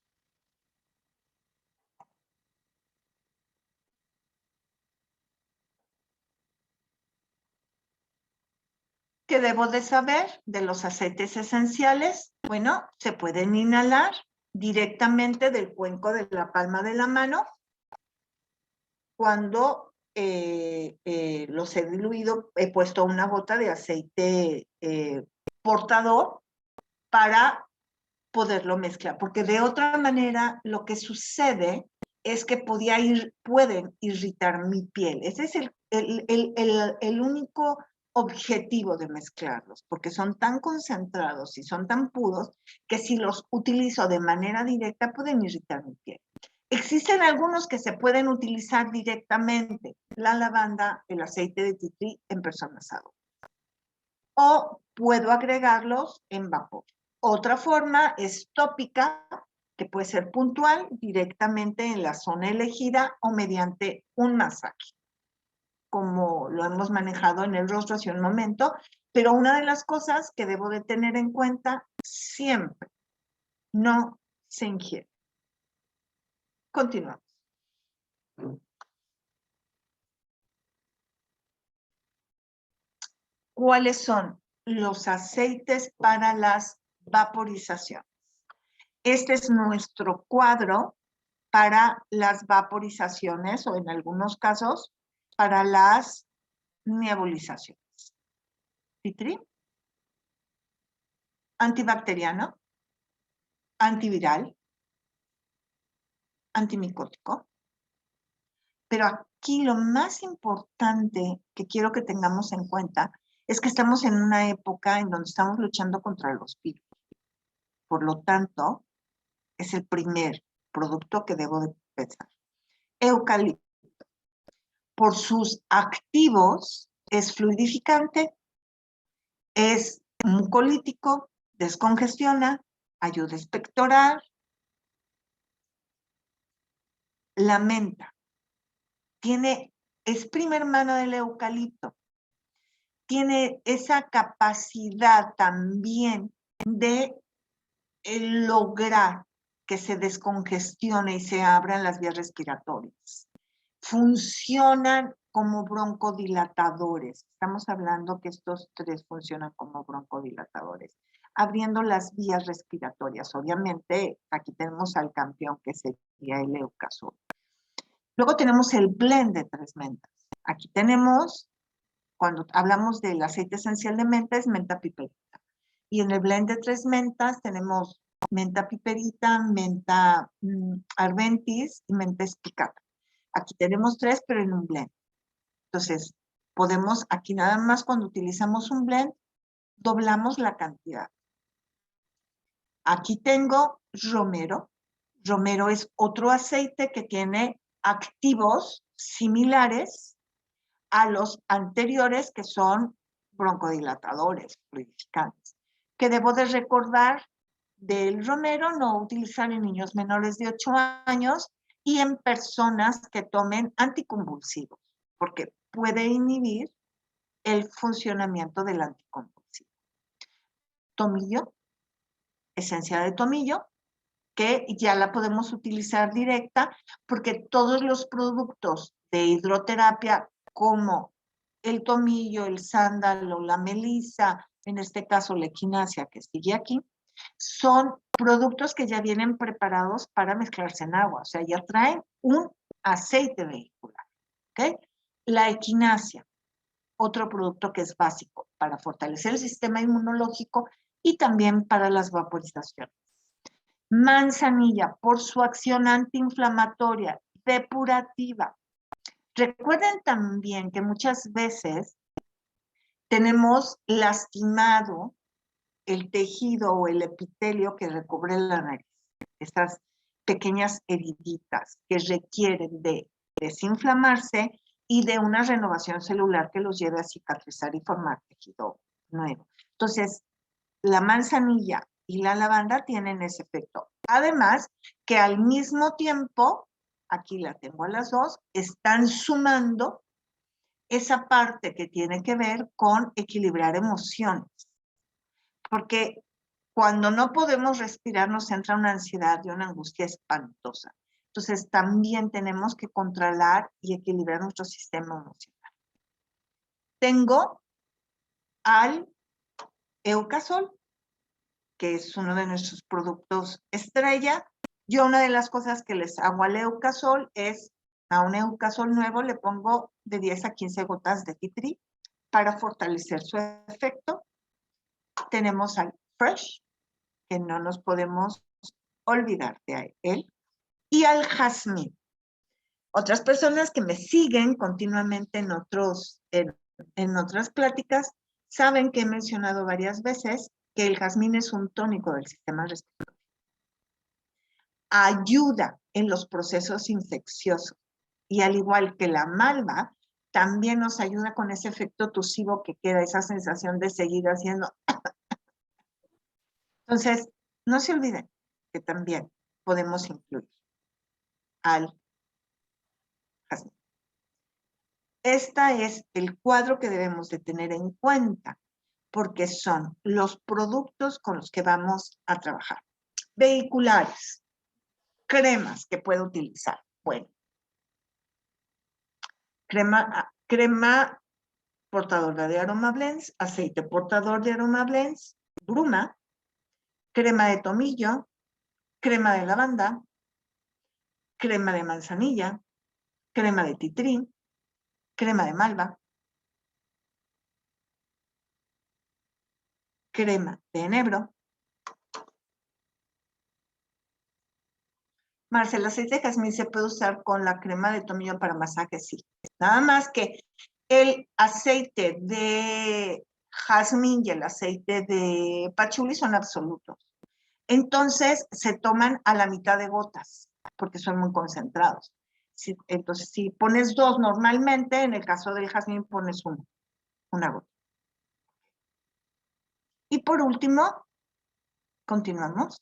¿Qué debo de saber de los aceites esenciales? Bueno, se pueden inhalar directamente del cuenco de la palma de la mano cuando los he diluido, he puesto una gota de aceite portador para poderlo mezclar, porque de otra manera lo que sucede es que pueden irritar mi piel. Ese es el único objetivo de mezclarlos, porque son tan concentrados y son tan puros que si los utilizo de manera directa pueden irritar mi piel. Existen algunos que se pueden utilizar directamente, la lavanda, el aceite de tea tree en personas adultas. O puedo agregarlos en vapor. Otra forma es tópica, que puede ser puntual, directamente en la zona elegida o mediante un masaje, como lo hemos manejado en el rostro hace un momento. Pero una de las cosas que debo de tener en cuenta siempre, no se ingiere. Continuamos. ¿Cuáles son los aceites para las vaporizaciones? Este es nuestro cuadro para las vaporizaciones o en algunos casos para las nebulizaciones. Tea tree, antibacteriano, antiviral, antimicótico. Pero aquí lo más importante que quiero que tengamos en cuenta es que estamos en una época en donde estamos luchando contra los virus. Por lo tanto, es el primer producto que debo de pensar. Eucalipto. Por sus activos, es fluidificante, es mucolítico, descongestiona, ayuda a expectorar. La menta es prima hermana del eucalipto. Tiene esa capacidad también de lograr que se descongestione y se abran las vías respiratorias. Funcionan como broncodilatadores. Estamos hablando que estos 3 funcionan como broncodilatadores, abriendo las vías respiratorias. Obviamente, aquí tenemos al campeón, que sería el Eucasol. Luego tenemos el blend de 3 mentas. Aquí tenemos, cuando hablamos del aceite esencial de menta, es menta piperita. Y en el blend de 3 mentas tenemos menta piperita, menta arventis y menta espicata. Aquí tenemos 3, pero en un blend. Entonces, podemos, aquí nada más cuando utilizamos un blend, doblamos la cantidad. Aquí tengo romero. Romero es otro aceite que tiene activos similares a los anteriores, que son broncodilatadores, fluidificantes. Que debo de recordar del romero, no utilizar en niños menores de 8 años y en personas que tomen anticonvulsivos, porque puede inhibir el funcionamiento del anticonvulsivo. Tomillo, esencia de tomillo, que ya la podemos utilizar directa porque todos los productos de hidroterapia como el tomillo, el sándalo, la melisa, en este caso la equinacia que sigue aquí, son productos que ya vienen preparados para mezclarse en agua, o sea, ya traen un aceite vehicular, ¿ok? La equinacia, otro producto que es básico para fortalecer el sistema inmunológico y también para las vaporizaciones. Manzanilla, por su acción antiinflamatoria, depurativa. Recuerden también que muchas veces tenemos lastimado el tejido o el epitelio que recubre la nariz. Estas pequeñas heriditas que requieren de desinflamarse y de una renovación celular que los lleve a cicatrizar y formar tejido nuevo. Entonces, la manzanilla y la lavanda tienen ese efecto. Además, que al mismo tiempo, aquí la tengo a las dos, están sumando esa parte que tiene que ver con equilibrar emociones. Porque cuando no podemos respirar nos entra una ansiedad y una angustia espantosa. Entonces también tenemos que controlar y equilibrar nuestro sistema emocional. Tengo al Eucasol, que es uno de nuestros productos estrella. Yo una de las cosas que les hago al Eucasol es, a un Eucasol nuevo le pongo de 10 a 15 gotas de tea tree para fortalecer su efecto. Tenemos al Fresh, que no nos podemos olvidar de él, y al jazmín. Otras personas que me siguen continuamente en otras pláticas saben que he mencionado varias veces que el jazmín es un tónico del sistema respiratorio. Ayuda en los procesos infecciosos y al igual que la malva, también nos ayuda con ese efecto tusivo que queda, esa sensación de seguir haciendo. Entonces, no se olviden que también podemos incluir al jazmín. Este es el cuadro que debemos de tener en cuenta, porque son los productos con los que vamos a trabajar. Vehiculares, cremas que puedo utilizar. Bueno, crema portadora de aroma blends, aceite portador de aroma blends, bruma, crema de tomillo, crema de lavanda, crema de manzanilla, crema de tea tree, crema de malva, crema de enebro. Marcela, el aceite de jazmín se puede usar con la crema de tomillo para masaje, sí. Nada más que el aceite de jazmín y el aceite de pachuli son absolutos. Entonces se toman a la mitad de gotas, porque son muy concentrados. Entonces, si pones dos normalmente, en el caso del jazmín pones una gota. Y por último, continuamos.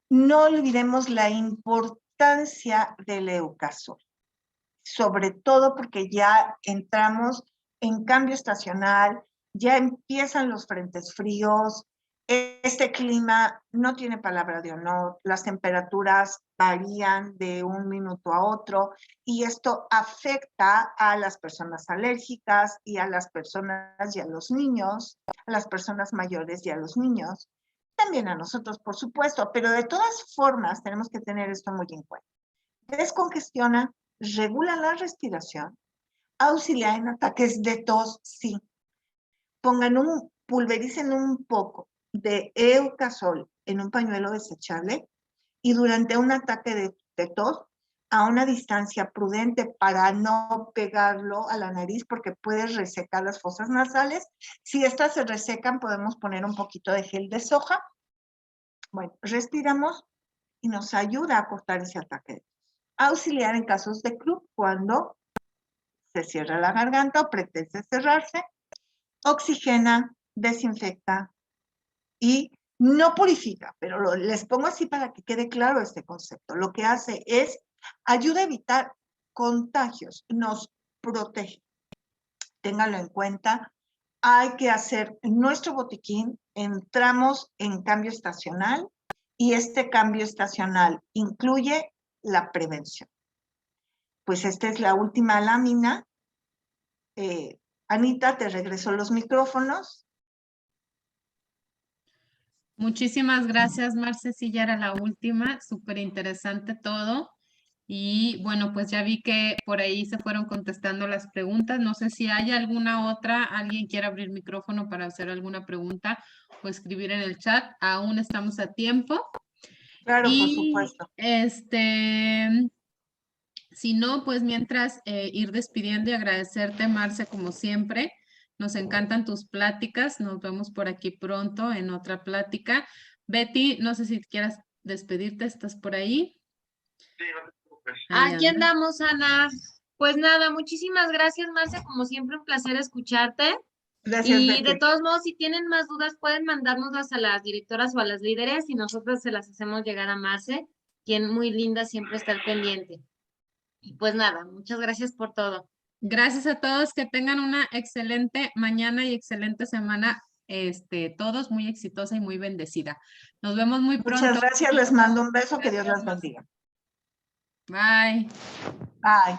No olvidemos la importancia del Eucasol, sobre todo porque ya entramos en cambio estacional, ya empiezan los frentes fríos, este clima no tiene palabra de honor, las temperaturas varían de un minuto a otro y esto afecta a las personas alérgicas y a las personas y a los niños, a las personas mayores y a los niños. También a nosotros, por supuesto, pero de todas formas tenemos que tener esto muy en cuenta. Descongestiona, regula la respiración, auxilia en ataques de tos, sí. Pulvericen un poco de Eucasol en un pañuelo desechable y durante un ataque de tos a una distancia prudente para no pegarlo a la nariz porque puede resecar las fosas nasales. Si estas se resecan, podemos poner un poquito de gel de soja. Bueno, respiramos y nos ayuda a cortar ese ataque. Auxiliar en casos de croup cuando se cierra la garganta o pretende cerrarse. Oxigena, desinfecta y no purifica, pero les pongo así para que quede claro este concepto. Lo que hace es ayuda a evitar contagios, nos protege. Ténganlo en cuenta. Hay que hacer nuestro botiquín, entramos en cambio estacional y este cambio estacional incluye la prevención. Pues esta es la última lámina. Anita, te regreso los micrófonos. Muchísimas gracias, Marce. Sí, ya era la última. Súper interesante todo. Y bueno, pues ya vi que por ahí se fueron contestando las preguntas. No sé si hay alguna otra, alguien quiere abrir micrófono para hacer alguna pregunta o escribir en el chat. Aún estamos a tiempo. Claro, por Y supuesto. si no, pues mientras ir despidiendo y agradecerte, Marce, como siempre. Nos encantan tus pláticas. Nos vemos por aquí pronto en otra plática. Betty, no sé si quieras despedirte, ¿estás por ahí? Ahí Aquí anda. andamos, Ana. Pues nada, muchísimas gracias, Marce. Como siempre, un placer escucharte. Gracias, Y Betty. de todos modos, si tienen más dudas, pueden mandárnoslas a las directoras o a las líderes y nosotros se las hacemos llegar a Marce, quien muy linda siempre está al pendiente. Y pues nada, muchas gracias por todo. Gracias a todos, que tengan una excelente mañana y excelente semana, todos muy exitosa y muy bendecida. Nos vemos muy pronto. Muchas gracias, les mando un beso, que Dios las bendiga. Bye. Bye.